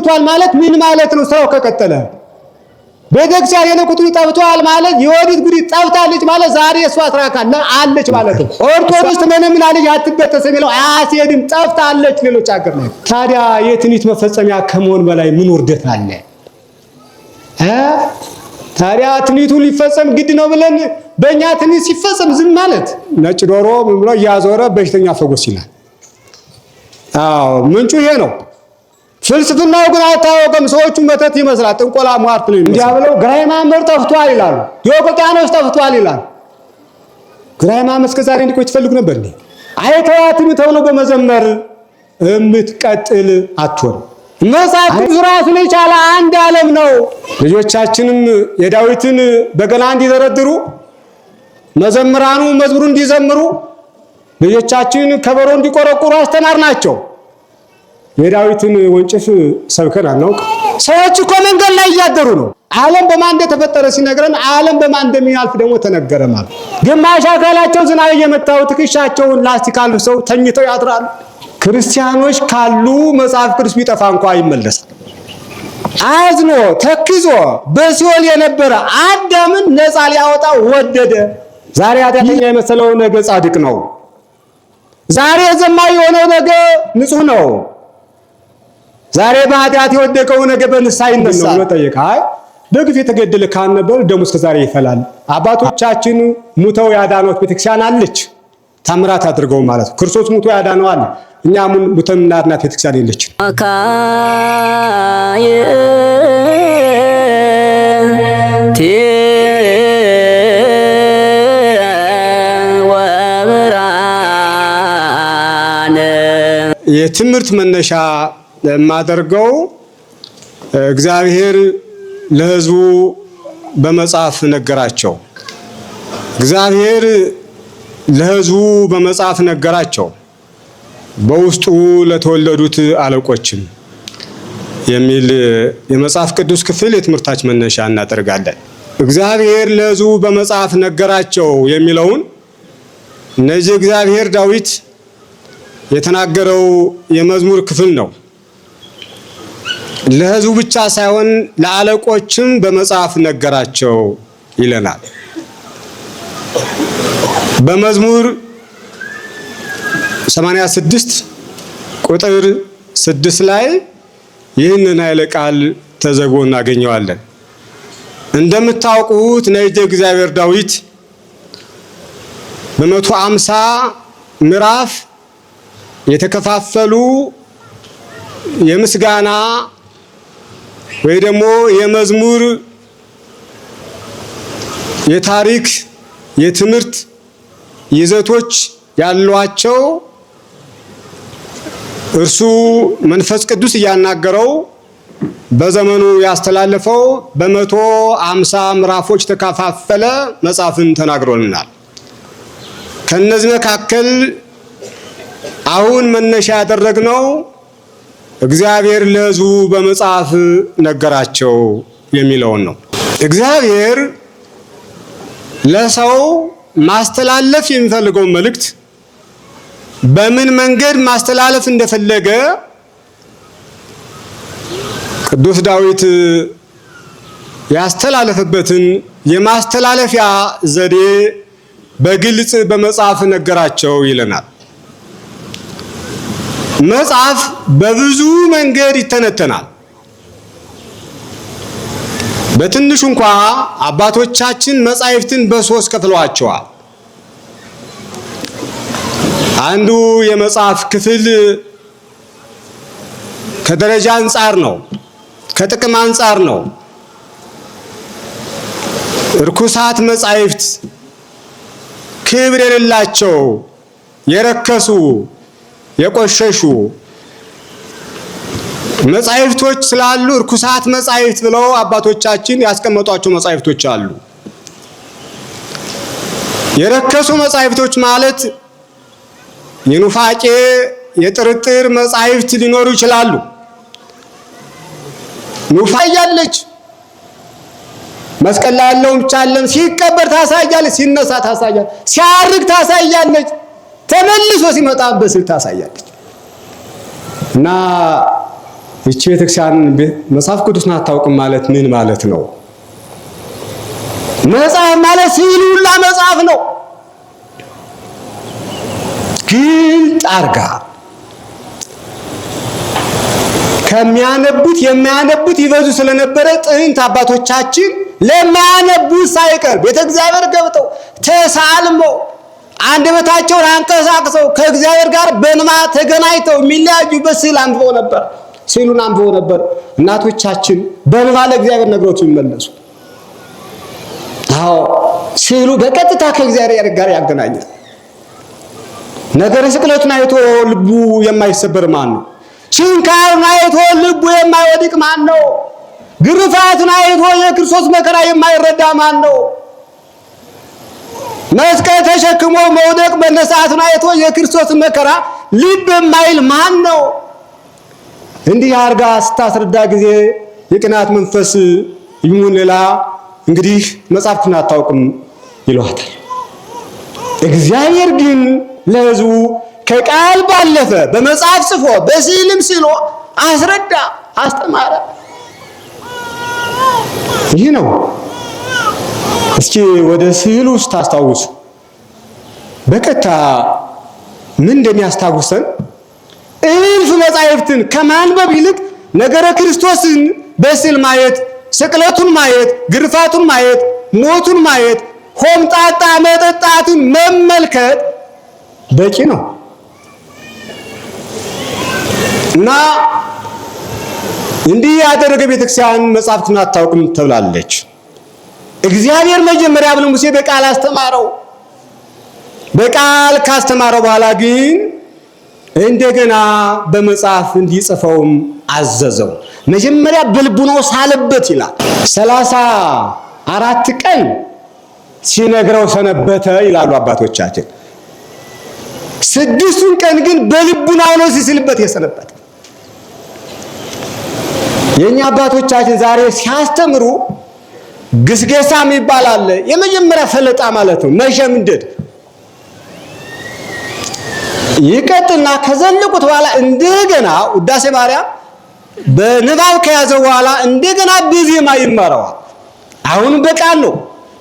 ሙቷል ማለት ምን ማለት ነው? ስራው ከቀጠለ ቤተክርስቲያን የነቁጡ ጠፍቷል ማለት የወዲት ጉዲት ጠፍታለች ማለት ዛሬ እሷ አስራካለ አለች ማለት ነው። ኦርቶዶክስ ምንም አለች አትበጠስ የሚለው አያስሄድም፣ ጠፍታለች ሌሎች አገር ላይ። ታዲያ የትንቢት መፈጸሚያ ከመሆን በላይ ምን ውርደት አለ? ታዲያ ትንቢቱ ሊፈጸም ግድ ነው ብለን በእኛ ትንቢት ሲፈጸም ዝም ማለት? ነጭ ዶሮ ምን ብሎ እያዞረ በሽተኛ ፈጎስ ይላል። አዎ ምንጩ ይሄ ነው። ፍልስፍናው ግን አይታወቅም። ሰዎቹ መተት ይመስላል፣ ጥንቆላ ሟርት ነው። እንዲያ ብለው ግራኝ ማመር ጠፍቷል ይላሉ፣ ዲዮቅልጥያኖስ ጠፍቷል ይላል። ግራኝ ማመር እስከ ዛሬ እንዲቆይ ትፈልጉ ነበር እንዴ? አይተዋትም ተብሎ በመዘመር የምትቀጥል አትሆን። መጽሐፍ ቅዱስ ራሱን የቻለ አንድ ዓለም ነው። ልጆቻችንም የዳዊትን በገና እንዲደረድሩ፣ መዘምራኑ መዝሙሩን እንዲዘምሩ፣ ልጆቻችን ከበሮ እንዲቆረቁሩ አስተማርናቸው። የዳዊትን ወንጭፍ ሰብከን አናውቅ። ሰዎች እኮ መንገድ ላይ እያደሩ ነው። ዓለም በማን እንደተፈጠረ ሲነግረን ዓለም በማን እንደሚያልፍ ደግሞ ተነገረ ማለት። ግማሽ አካላቸው ዝናብ እየመታው ትከሻቸውን ላስቲክ አልብሰው ተኝተው ያድራሉ። ክርስቲያኖች ካሉ መጽሐፍ ቅዱስ ቢጠፋ እንኳን አይመለስም። አዝኖ ተክዞ በሲኦል የነበረ አዳምን ነፃ ሊያወጣ ወደደ። ዛሬ ኃጢአተኛ የመሰለው ነገ ጻድቅ ነው። ዛሬ ዘማዊ የሆነው ነገ ንጹህ ነው። ዛሬ በኃጢአት የወደቀው ነገ በንስሐ ይነሳል ብሎ ጠየቀ። አይ በግፍ የተገደለ ካህን ነበር፣ ደሙ እስከ ዛሬ ይፈላል። አባቶቻችን ሙተው ያዳኗት ቤተክርስቲያን አለች፣ ታምራት አድርገው ማለት ነው። ክርስቶስ ሙቶ ያዳነው አለ። እኛ ሙተን እናድናት ቤተክርስቲያን የለችም። የትምህርት መነሻ የማደርገው እግዚአብሔር ለሕዝቡ በመጽሐፍ ነገራቸው። እግዚአብሔር ለሕዝቡ በመጽሐፍ ነገራቸው፣ በውስጡ ለተወለዱት አለቆችም የሚል የመጽሐፍ ቅዱስ ክፍል የትምህርታችን መነሻ እናደርጋለን። እግዚአብሔር ለሕዝቡ በመጽሐፍ ነገራቸው የሚለውን እነዚህ እግዚአብሔር ዳዊት የተናገረው የመዝሙር ክፍል ነው። ለሕዝቡ ብቻ ሳይሆን ለአለቆችም በመጽሐፍ ነገራቸው ይለናል። በመዝሙር 86 ቁጥር 6 ላይ ይህንን ኃይለ ቃል ተዘግቦ እናገኘዋለን። እንደምታውቁት ነቢየ እግዚአብሔር ዳዊት በ150 ምዕራፍ የተከፋፈሉ የምስጋና ወይ ደግሞ የመዝሙር፣ የታሪክ፣ የትምህርት ይዘቶች ያሏቸው እርሱ መንፈስ ቅዱስ እያናገረው በዘመኑ ያስተላለፈው በ150 ምዕራፎች ተከፋፈለ መጽሐፍን ተናግሮልናል። ከነዚህ መካከል አሁን መነሻ ያደረግነው እግዚአብሔር ለሕዝቡ በመጽሐፍ ነገራቸው የሚለውን ነው። እግዚአብሔር ለሰው ማስተላለፍ የሚፈልገው መልእክት በምን መንገድ ማስተላለፍ እንደፈለገ ቅዱስ ዳዊት ያስተላለፈበትን የማስተላለፊያ ዘዴ በግልጽ በመጽሐፍ ነገራቸው ይለናል። መጽሐፍ በብዙ መንገድ ይተነተናል። በትንሹ እንኳ አባቶቻችን መጻሕፍትን በሶስት ከፍለዋቸዋል። አንዱ የመጽሐፍ ክፍል ከደረጃ አንጻር ነው፣ ከጥቅም አንጻር ነው። ርኩሳት መጻሕፍት፣ ክብር የሌላቸው፣ የረከሱ፣ የቆሸሹ መጻሕፍቶች ስላሉ ርኩሳት መጻሕፍት ብለው አባቶቻችን ያስቀመጧቸው መጻሕፍቶች አሉ። የረከሱ መጻሕፍቶች ማለት የኑፋቄ የጥርጥር መጻሕፍት ሊኖሩ ይችላሉ። ኑፋቄ ያለች መስቀል ላይ ያለውን ቻለን ሲቀበር ታሳያለች፣ ሲነሳ ታሳያለች፣ ሲያርግ ታሳያለች፣ ተመልሶ ሲመጣ በስል ታሳያለች። እና ይህች ቤተክርስቲያን መጽሐፍ ቅዱስን አታውቅም ማለት ምን ማለት ነው? መጽሐፍ ማለት ስዕል ሁላ መጽሐፍ ነው። ግልጥ አርጋ ከሚያነቡት የማያነቡት ይበዙ ስለነበረ ጥንት አባቶቻችን ለማያነቡት ሳይቀር ቤተ እግዚአብሔር ገብተው ተሳልመው አንደበታቸውን አንቀሳቅሰው ከእግዚአብሔር ጋር በንማ ተገናኝተው የሚለያዩበት ስዕል አንብበው ነበር። ስዕሉን አንብበው ነበር እናቶቻችን በንባ ለእግዚአብሔር ነግሮት ይመለሱ። አዎ ስዕሉ በቀጥታ ከእግዚአብሔር ጋር ያገናኛል። ነገረ ስቅለቱን አይቶ ልቡ የማይሰበር ማን ነው? ችንካሩን አይቶ ልቡ የማይወድቅ ማን ነው? ግርፋቱን አይቶ የክርስቶስ መከራ የማይረዳ ማን ነው? መስቀል ተሸክሞ መውደቅ መነሳቱን አይቶ የክርስቶስ መከራ ልብ የማይል ማን ነው? እንዲህ አርጋ ስታስረዳ ጊዜ የቅናት መንፈስ ይሁን ሌላ እንግዲህ መጽሐፍትን አታውቅም ይሏታል። እግዚአብሔር ግን ለሕዝቡ ከቃል ባለፈ በመጽሐፍ ጽፎ በስዕልም ስሎ አስረዳ፣ አስተማረ። ይህ ነው። እስኪ ወደ ስዕሉ ውስጥ ታስታውሱ። በቀጥታ ምን እንደሚያስታውሰን እልፍ መጻሕፍትን ከማንበብ ይልቅ ነገረ ክርስቶስን በስዕል ማየት፣ ስቅለቱን ማየት፣ ግርፋቱን ማየት፣ ሞቱን ማየት፣ ሆምጣጣ መጠጣቱን መመልከት በቂ ነው እና እንዲህ ያደረገ ቤተክርስቲያን መጽሐፍትን አታውቅም ተብላለች። እግዚአብሔር መጀመሪያ ለሙሴ በቃል አስተማረው። በቃል ካስተማረው በኋላ ግን እንደገና በመጽሐፍ እንዲጽፈውም አዘዘው። መጀመሪያ በልቡናው ሳለበት ይላል። 34 ቀን ሲነግረው ሰነበተ ይላሉ አባቶቻችን። 6ቱን ቀን ግን በልቡናው ነው ሲስልበት የሰነበተ። የኛ አባቶቻችን ዛሬ ሲያስተምሩ ግስገሳም ይባላል። የመጀመሪያ ፈለጣ ማለት ነው፣ መሸምደድ። ይቀጥልና ከዘለቁት በኋላ እንደገና ውዳሴ ማርያም በንባብ ከያዘ በኋላ እንደገና በዜማ ይማረዋል። አሁን በቃል ነው፣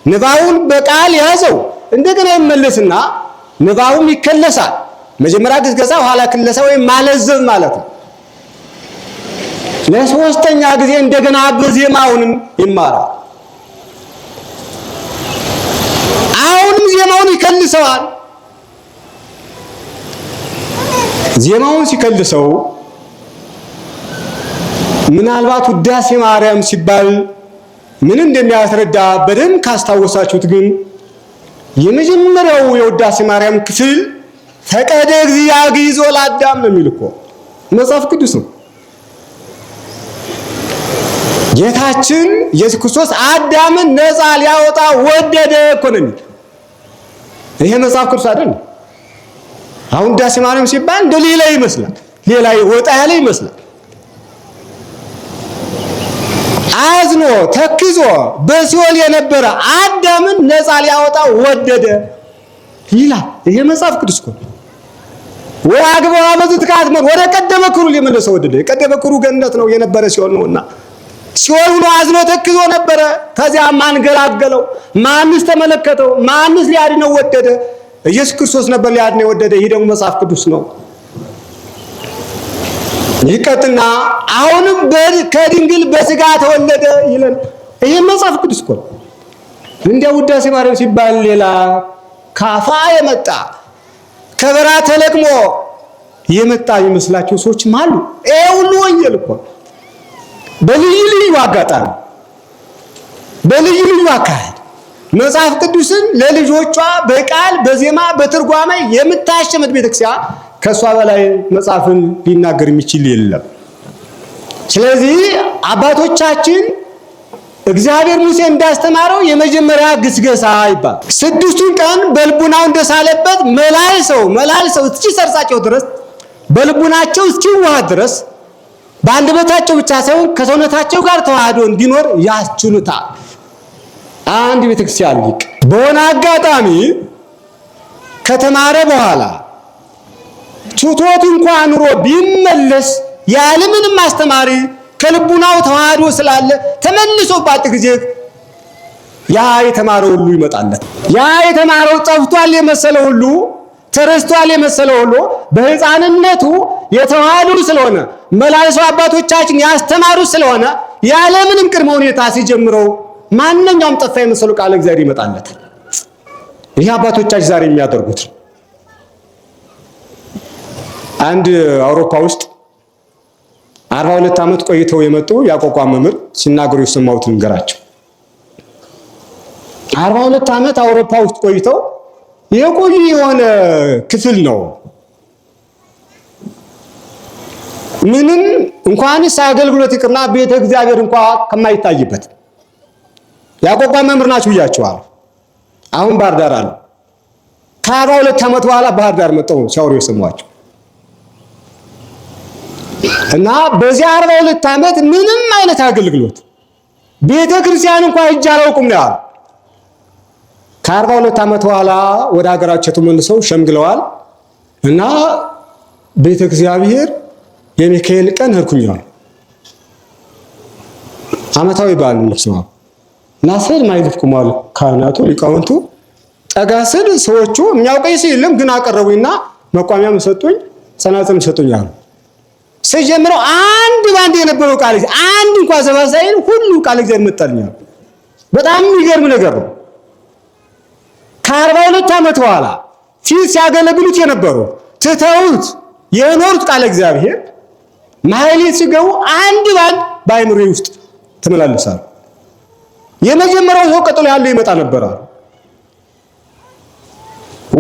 ንባቡን በቃል ያዘው። እንደገና ይመለስና ንባቡም ይከለሳል። መጀመሪያ ግስገሳ ኋላ ክለሳ ወይም ማለዘብ ማለት ነው። ለሶስተኛ ጊዜ እንደገና በዜማውንም ይማራል። አሁንም ዜማውን ይከልሰዋል። ዜማውን ሲከልሰው ምናልባት ውዳሴ ማርያም ሲባል ምን እንደሚያስረዳ በደንብ ካስታወሳችሁት ግን የመጀመሪያው የውዳሴ ማርያም ክፍል ፈቀደ እግዚአብሔር ይዞ ለአዳም ነው የሚል እኮ መጽሐፍ ቅዱስ ነው። ጌታችን ኢየሱስ ክርስቶስ አዳምን ነፃ ሊያወጣ ወደደ እኮ ነው የሚል። ይሄ መጽሐፍ ቅዱስ አይደል? አሁን ውዳሴ ማርያም ሲባል እንደ ሌላ ይመስላል፣ ሌላ ወጣ ያለ ይመስላል። አዝኖ ተክዞ በሲኦል የነበረ አዳምን ነፃ ሊያወጣ ወደደ ይላል። ይሄ መጽሐፍ ቅዱስ እኮ ወአግብአ በዝትካትመር ወደ ቀደመ ክብሩ ሊመለሰው ወደደ። የቀደመ ክብሩ ገነት ነው የነበረ ሲኦል ነውና ሲኦል ሆኖ አዝኖ ተክዞ ነበረ። ከዚያ ማን ገላገለው? ማንስ ተመለከተው? ማንስ ሊያድነው ወደደ? ኢየሱስ ክርስቶስ ነበር ሊያድነው ወደደ። ይሄ ደግሞ መጽሐፍ ቅዱስ ነው። ይቀጥና አሁንም ከድንግል በስጋ ተወለደ ይላል። ይሄ መጽሐፍ ቅዱስ እኮ ነው። እንደ ውዳሴ ማርያም ሲባል ሌላ ካፋ የመጣ ከበራ ተለቅሞ የመጣ የሚመስላቸው ሰዎችም አሉ። ይሄ ሁሉ ወንጌል እኮ በልዩ ልዩ አጋጣሚ በልዩ ልዩ አካሄድ መጽሐፍ ቅዱስን ለልጆቿ በቃል በዜማ በትርጓሜ የምታሸምት ቤተክርስቲያን ከሷ በላይ መጽሐፍን ሊናገር የሚችል የለም። ስለዚህ አባቶቻችን እግዚአብሔር ሙሴ እንዳስተማረው የመጀመሪያ ግስገሳ ይባል 6ቱን ቀን በልቡናው እንደሳለበት መላልሰው እስኪሰርጻቸው ድረስ በልቡናቸው እስኪዋሃድ ድረስ በአንደበታቸው ብቻ ሳይሆን ከሰውነታቸው ጋር ተዋህዶ እንዲኖር ያስችሉታል። አንድ ቤተክርስቲያን ሊቅ በሆነ አጋጣሚ ከተማረ በኋላ ቱቶት እንኳን ኑሮ ቢመለስ ያለምንም አስተማሪ ከልቡናው ተዋህዶ ስላለ ተመልሶ ባት ጊዜ ያ የተማረው ሁሉ ይመጣለት። ያ የተማረው ጠፍቷል የመሰለው ሁሉ ተረስቷል የመሰለው ሁሉ በሕፃንነቱ የተዋህዶ ስለሆነ መላልሰው አባቶቻችን ያስተማሩ ስለሆነ ያለምንም ቅድመ ሁኔታ ሲጀምረው ማንኛውም ጠፋ የመሰለው ቃለ እግዚአብሔር ይመጣለታል። ይህ አባቶቻችን ዛሬ የሚያደርጉት አንድ አውሮፓ ውስጥ 42 ዓመት ቆይተው የመጡ ያቋቋም መምህር ሲናገሩ የሰማሁት ንገራቸው። 42 ዓመት አውሮፓ ውስጥ ቆይተው የቆዩ የሆነ ክፍል ነው። ምንም እንኳንስ አገልግሎት ይቅርና ቤተ እግዚአብሔር እንኳን ከማይታይበት ያቋቋም መምህር ናቸው ብያቸዋል። አሁን ባህር ዳር አሉ። ከ42 ዓመት በኋላ ባህር ዳር መጣው ሲያወሩ የሰማኋቸው እና በዚህ 42 ዓመት ምንም አይነት አገልግሎት ቤተ ክርስቲያን እንኳን ሂጅ አላውቅም ነው ያለው። ከ42 ዓመት በኋላ ወደ ሀገራቸው ተመልሰው ሸምግለዋል እና ቤተ እግዚአብሔር የሚካኤል ቀን ሄድኩኛል። ዓመታዊ በዓል ነው ናስል ማይልፍኩም አሉ ካህናቱ ሊቃውንቱ። ጠጋ ስል ሰዎቹ የሚያውቀኝ ሰው የለም ግን አቀረቡኝና መቋሚያም ሰጡኝ፣ ጸናጽል ሰጡኝ አሉ። ሲጀምረው አንድ ባንድ የነበረው ቃል አንድ እንኳን ዘባሳይን ሁሉ ቃል እግዚአብሔር መጣልኛል። በጣም የሚገርም ነገር ነው። ከ42 ዓመት በኋላ ፊት ሲያገለግሉት የነበሩ ትተውት የኖሩት ቃል እግዚአብሔር ማህሌት ሲገቡ አንድ ባንድ በአይምሮዬ ውስጥ ተመላለሳሉ። የመጀመሪያው ሰው ቀጥሎ ያለው ይመጣ ነበር።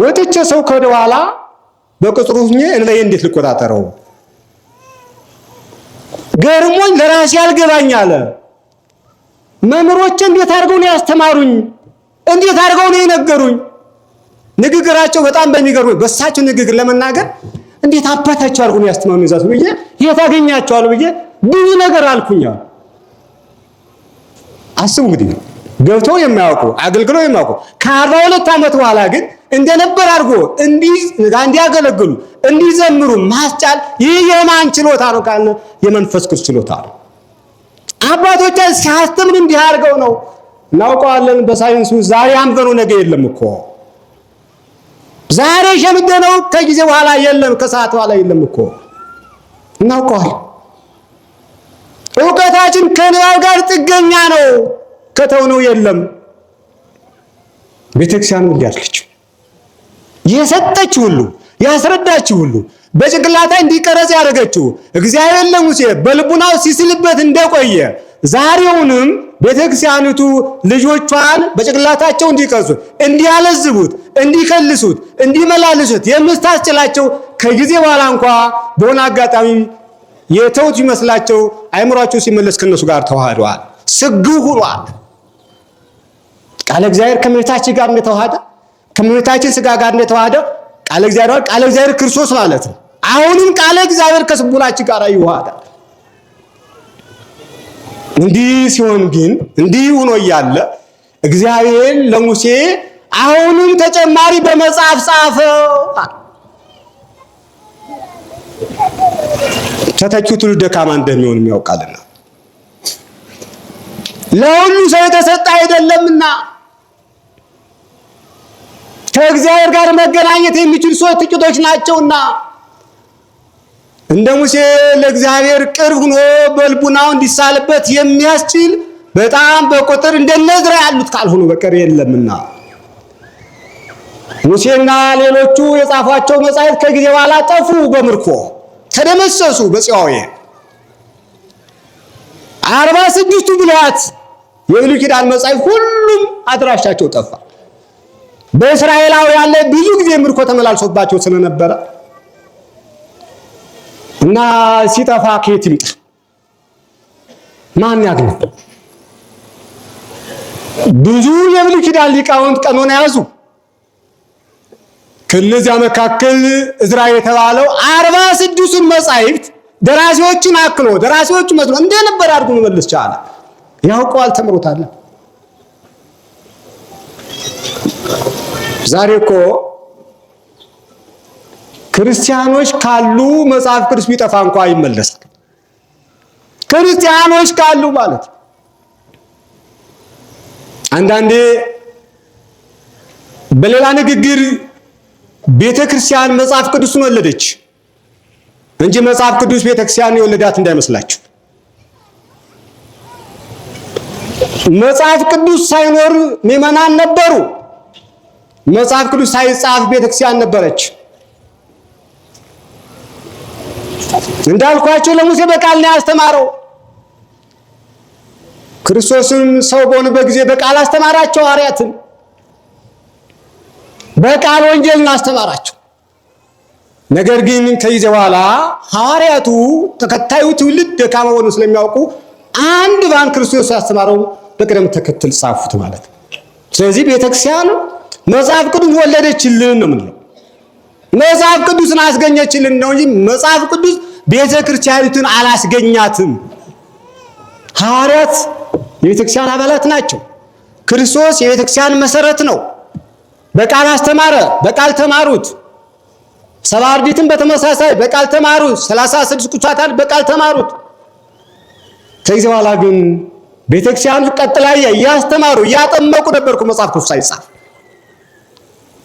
ወጥቼ ሰው ከወደ ኋላ በቅጥሩ ሆኜ እንለይ እንዴት ልቆጣጠረው ገርሞኝ ለራሴ ያልገባኝ አለ። መምህሮች እንዴት አድርገው ነው ያስተማሩኝ? እንዴት አድርገው ነው የነገሩኝ? ንግግራቸው በጣም በሚገርም በሳቸው ንግግር ለመናገር እንዴት አባታቸው አድርገው ነው ያስተማሩኝ ዛት ብዬ የት አገኛቸዋለሁ ብዬ ብዙ ነገር አልኩኝ። አስቡ እንግዲህ ገብተው የማያውቁ አገልግለው የማያውቁ ከ42 ዓመት በኋላ ግን እንደነበር አድርጎ እንዲያገለግሉ እንዲዘምሩ ማስቻል ይህ የማን ችሎታ ነው ካለ የመንፈስ ቅዱስ ችሎታ ነው። አባቶቻችን ሲያስተምሩ እንዲህ አድርገው ነው እናውቀዋለን። በሳይንሱ ዛሬ አንበነው ነገ የለም እኮ ዛሬ ሸምደነው ከጊዜ በኋላ የለም ከሰዓት በኋላ የለም እኮ እናውቀዋለን። ዕውቀታችን ከንባብ ጋር ጥገኛ ነው። ከተውነው የለም። ቤተክርስቲያን እንዲያልከችው የሰጠችው ሁሉ ያስረዳችው ሁሉ በጭንቅላታ እንዲቀረጽ ያደረገችው እግዚአብሔር ለሙሴ በልቡናው ሲስልበት እንደቆየ ዛሬውንም ቤተክርስቲያኒቱ ልጆቿን በጭንቅላታቸው እንዲቀርጹት፣ እንዲያለዝቡት፣ እንዲከልሱት፣ እንዲመላልሱት የምታስችላቸው ከጊዜ በኋላ እንኳን በሆነ አጋጣሚ የተውት ይመስላቸው አይምሯቸው ሲመለስ ከነሱ ጋር ተዋህደዋል። ስግው ሆኗል። ቃለ እግዚአብሔር ከመሬታችን ጋር እንደተዋሃደ ከመሬታችን ስጋ ጋር እንደተዋሃደ ቃለ እግዚአብሔር ክርስቶስ ማለት ነው። አሁንም ቃለ እግዚአብሔር ከስቡላችን ጋር ይዋሃዳል። እንዲህ ሲሆን ግን እንዲህ ሆኖ እያለ እግዚአብሔር ለሙሴ አሁንም ተጨማሪ በመጽሐፍ ጻፈው። ተተኪው ትውልድ ደካማ እንደሚሆን የሚያውቃልና ለሁሉ ሰው የተሰጠ አይደለምና ከእግዚአብሔር ጋር መገናኘት የሚችሉ ሰዎች ጥቂቶች ናቸውና እንደ ሙሴ ለእግዚአብሔር ቅርብ ሆኖ በልቡናው እንዲሳልበት የሚያስችል በጣም በቁጥር እንደነዝራ ያሉት ካልሆኑ በቀር የለምና ሙሴና ሌሎቹ የጻፏቸው መጻሕፍት ከጊዜ በኋላ ጠፉ፣ በምርኮ ተደመሰሱ። በጽዋዌ 46ቱ ብሉያት የብሉይ ኪዳን መጻሕፍት ሁሉም አድራሻቸው ጠፋ። በእስራኤላውያን ላይ ብዙ ጊዜ ምርኮ ተመላልሶባቸው ስለነበረ እና ሲጠፋ ከየት ይምጣ? ማን ያግኝ? ብዙ የብሉይ ኪዳን ሊቃውንት ቀኖና ያዙ። ከነዚያ መካከል ዕዝራ የተባለው 46ቱን መጻሕፍት ደራሲዎችን አክሎ ደራሲዎቹ መስሎ እንደነበር አድርጎ መመለስ ቻለ። ያውቀዋል፣ ተምሮታል። ዛሬ እኮ ክርስቲያኖች ካሉ መጽሐፍ ቅዱስ ቢጠፋ እንኳን ይመለሳል። ክርስቲያኖች ካሉ ማለት። አንዳንዴ በሌላ ንግግር ቤተ ክርስቲያን መጽሐፍ ቅዱስን ወለደች እንጂ መጽሐፍ ቅዱስ ቤተ ክርስቲያን የወለዳት እንዳይመስላችሁ። መጽሐፍ ቅዱስ ሳይኖር ምዕመናን ነበሩ። መጽሐፍ ቅዱስ ሳይጻፍ ቤተ ክርስቲያን ነበረች። እንዳልኳቸው ለሙሴ በቃል ነው ያስተማረው። ክርስቶስም ሰው በሆነበት ጊዜ በቃል አስተማራቸው። ሐዋርያትን በቃል ወንጌልን አስተማራቸው። ነገር ግን ከዚህ በኋላ ሐዋርያቱ ተከታዩ ትውልድ ደካማ ሆኖ ስለሚያውቁ አንድ ባን ክርስቶስ ያስተማረው በቅደም ተከተል ጻፉት ማለት ነው። ስለዚህ ቤተክርስቲያን መጽሐፍ ቅዱስ ወለደችልን ነው የምንለው። መጽሐፍ ቅዱስን አስገኘችልን ነው እንጂ መጽሐፍ ቅዱስ ቤተክርስቲያኒቱን አላስገኛትም። ሐዋርያት የቤተክርስቲያን አባላት ናቸው። ክርስቶስ የቤተክርስቲያን መሰረት ነው። በቃል አስተማረ፣ በቃል ተማሩት። ሰባ አርድእትም በተመሳሳይ በቃል ተማሩት። 36 ቁጥራታት በቃል ተማሩት። ከዚህ በኋላ ግን ቤተክርስቲያኑ ቀጥላ እያስተማሩ እያጠመቁ ነበርኩ መጽሐፍ ቅዱስ ሳይጻፍ።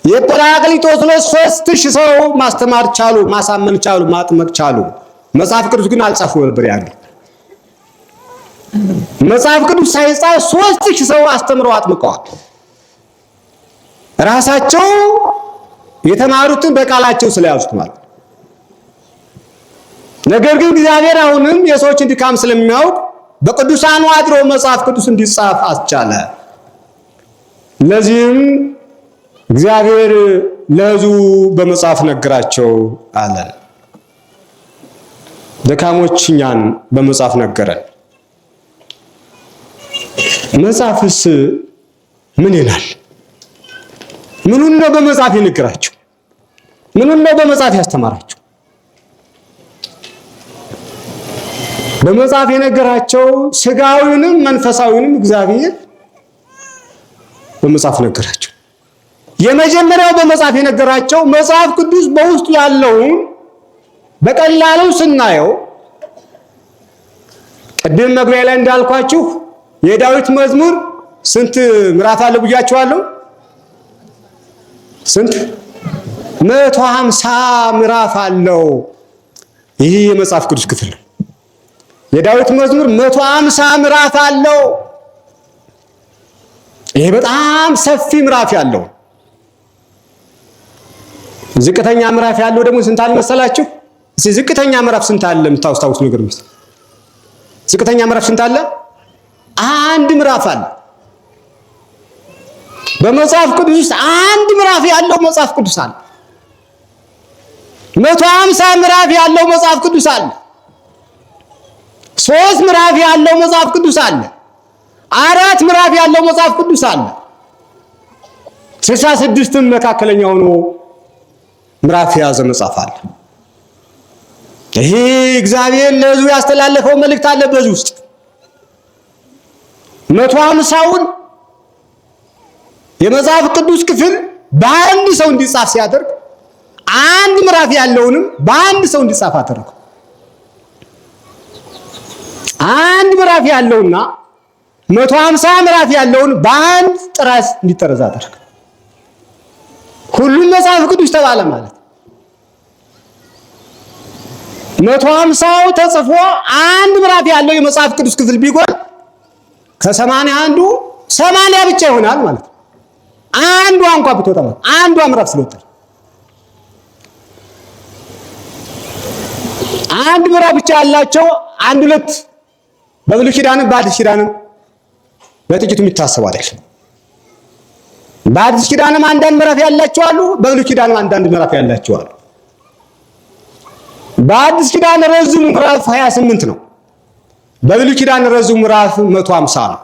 የጰራቅሊጦስ 3000 ሰው ማስተማር ቻሉ፣ ማሳመን ቻሉ፣ ማጥመቅ ቻሉ። መጽሐፍ ቅዱስ ግን አልጻፉ ነበር ያሉ። መጽሐፍ ቅዱስ ሳይጻፍ 3000 ሰው አስተምረው አጥምቀዋል። ራሳቸው የተማሩትን በቃላቸው ስለያዙት ማለት። ነገር ግን እግዚአብሔር አሁንም የሰዎችን ድካም ስለሚያውቅ በቅዱሳኑ አድሮ መጽሐፍ ቅዱስ እንዲጻፍ አስቻለ። ለዚህም እግዚአብሔር ለሕዝቡ በመጽሐፍ ነገራቸው አለ። ደካሞች እኛን በመጽሐፍ ነገረን። መጽሐፍስ ምን ይላል? ምኑን ነው በመጽሐፍ የነገራቸው? ምኑን ነው በመጽሐፍ ያስተማራቸው? በመጽሐፍ የነገራቸው ስጋዊንም መንፈሳዊንም እግዚአብሔር በመጽሐፍ ነገራቸው። የመጀመሪያው በመጽሐፍ የነገራቸው መጽሐፍ ቅዱስ በውስጡ ያለውን በቀላሉ ስናየው ቅድም መግቢያ ላይ እንዳልኳችሁ የዳዊት መዝሙር ስንት ምዕራፍ አለው ብያችኋለሁ? ስንት? 150 ምዕራፍ አለው። ይህ የመጽሐፍ ቅዱስ ክፍል ነው። የዳዊት መዝሙር 150 ምዕራፍ አለው። ይሄ በጣም ሰፊ ምዕራፍ ያለው። ዝቅተኛ ምዕራፍ ያለው ደግሞ ስንት አለ መሰላችሁ? እስኪ ዝቅተኛ ምዕራፍ ስንት አለ የምታውስታውስ ነገር ነው? ዝቅተኛ ምዕራፍ ስንት አለ? አንድ ምዕራፍ አለ። በመጽሐፍ ቅዱስ ውስጥ አንድ ምዕራፍ ያለው መጽሐፍ ቅዱስ አለ። 150 ምዕራፍ ያለው መጽሐፍ ቅዱስ አለ። 3 ምዕራፍ ያለው መጽሐፍ ቅዱስ አለ። 4 ምዕራፍ ያለው መጽሐፍ ቅዱስ አለ። 66 መካከለኛ ሆኖ ምዕራፍ የያዘ መጽሐፍ አለ። ይሄ እግዚአብሔር ለሕዝቡ ያስተላለፈው መልእክት አለ በዚህ ውስጥ 150ውን የመጽሐፍ ቅዱስ ክፍል በአንድ ሰው እንዲጻፍ ሲያደርግ አንድ ምዕራፍ ያለውንም በአንድ ሰው እንዲጻፍ አደረገው። አንድ ምዕራፍ ያለውና 150 ምዕራፍ ያለውን በአንድ ጥራዝ እንዲጠረዝ አደረገ። ሁሉም መጽሐፍ ቅዱስ ተባለ ማለት 150ው ተጽፎ አንድ ምዕራፍ ያለው የመጽሐፍ ቅዱስ ክፍል ቢጎል ከ80 አንዱ 80 ብቻ ይሆናል ማለት ነው። አንዷ እንኳን ብትወጣ አንዷ ምዕራፍ ስለወጣ አንድ ምዕራፍ ብቻ ያላቸው አንድ ሁለት በብሉይ ኪዳንም በአዲስ ኪዳንም በጥቂቱ የሚታሰቡ አይደለም። በአዲስ ኪዳንም አንዳንድ ምዕራፍ ያላቸው አሉ፣ በብሉይ ኪዳንም አንዳንድ ምዕራፍ ያላቸው አሉ። በአዲስ ኪዳን ረዥሙ ምዕራፍ 28 ነው። በብሉይ ኪዳን ረዥሙ ምዕራፍ 150 ነው።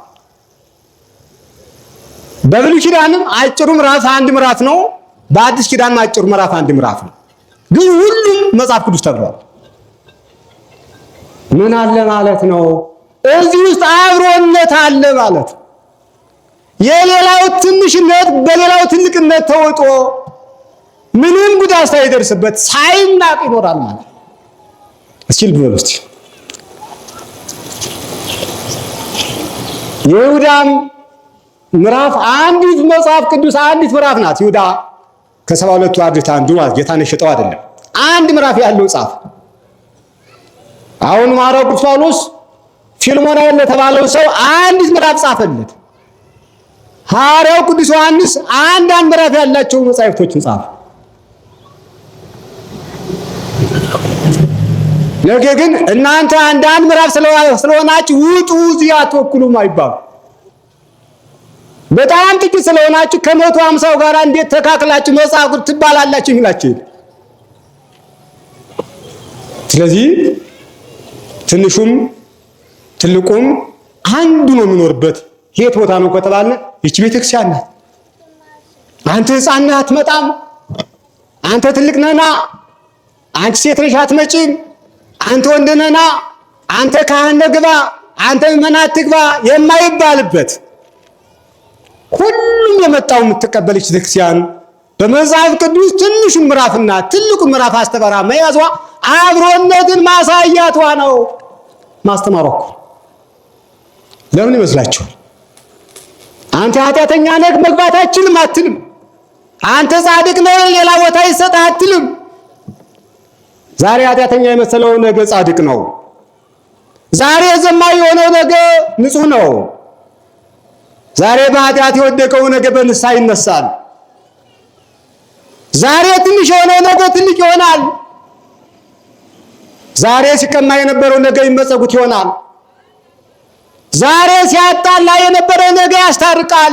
በብሉይ ኪዳንም አጭሩ ምዕራፍ አንድ ምዕራፍ ነው። በአዲስ ኪዳንም አጭሩ ምዕራፍ አንድ ምዕራፍ ነው። ግን ሁሉም መጽሐፍ ቅዱስ ተብሏል። ምን አለ ማለት ነው? እዚህ ውስጥ አብሮነት አለ ማለት ነው። የሌላው ትንሽነት በሌላው ትልቅነት ተወጦ ምንም ጉዳት ሳይደርስበት ሳይናቅ ይኖራል ማለት ነው። እስኪ ልብ በሉ እስቲ የይሁዳም ምዕራፍ አንዲት መጽሐፍ ቅዱስ አንዲት ምዕራፍ ናት። ይሁዳ ከ72ቱ አርድእት አንዱ ማለት ጌታን የሸጠው አይደለም። አንድ ምዕራፍ ያለው ጻፍ። አሁን ሐዋርያው ቅዱስ ጳውሎስ ፊልሞና ለተባለው ሰው አንዲት ምዕራፍ ጻፈለት። ሐዋርያው ቅዱስ ዮሐንስ አንድ ምዕራፍ ያላቸው መጻሕፍቶችን ጻፈ። ነገር ግን እናንተ አንድ ምዕራፍ ስለሆናችሁ ውጡ እዚህ አትወክሉም አይባሉ። በጣም ጥቂት ስለሆናችሁ ከ150 ጋር እንዴት ተካክላችሁ መጽሐፍ ትባላላችሁ ይላችሁ። ስለዚህ ትንሹም ትልቁም አንዱ ነው የሚኖርበት። የት ቦታ ነው ከተባለ ይህች ቤተክርስቲያን ናት። አንተ ሕፃን ነህ አትመጣም፣ አንተ ትልቅ ነህና፣ አንቺ ሴት ነሽ አትመጪም፣ አንተ ወንድ ነህና፣ አንተ ካህን ነህ ግባ፣ አንተ ምዕመን አትግባ የማይባልበት ሁሉም የመጣው የምትቀበልች ቤተክርስቲያን በመጽሐፍ ቅዱስ ትንሹ ምዕራፍና ትልቁ ምዕራፍ አስተባራ መያዟ አብሮነትን ማሳያቷ ነው። ማስተማሯ እኮ ለምን ይመስላችኋል? አንተ ኃጢአተኛ ነህ መግባት አትችልም አትልም። አንተ ጻድቅ ነህ ሌላ ቦታ ይሰጥ አትልም። ዛሬ ኃጢአተኛ የመሰለው ነገ ጻድቅ ነው። ዛሬ ዘማዊ የሆነው ነገ ንጹህ ነው። ዛሬ በኃጢአት የወደቀው ነገ በንስሐ ይነሳል። ዛሬ ትንሽ የሆነው ነገ ትልቅ ይሆናል። ዛሬ ሲቀማ የነበረው ነገ ይመጸጉት ይሆናል። ዛሬ ሲያጣላ የነበረው ነገ ያስታርቃል።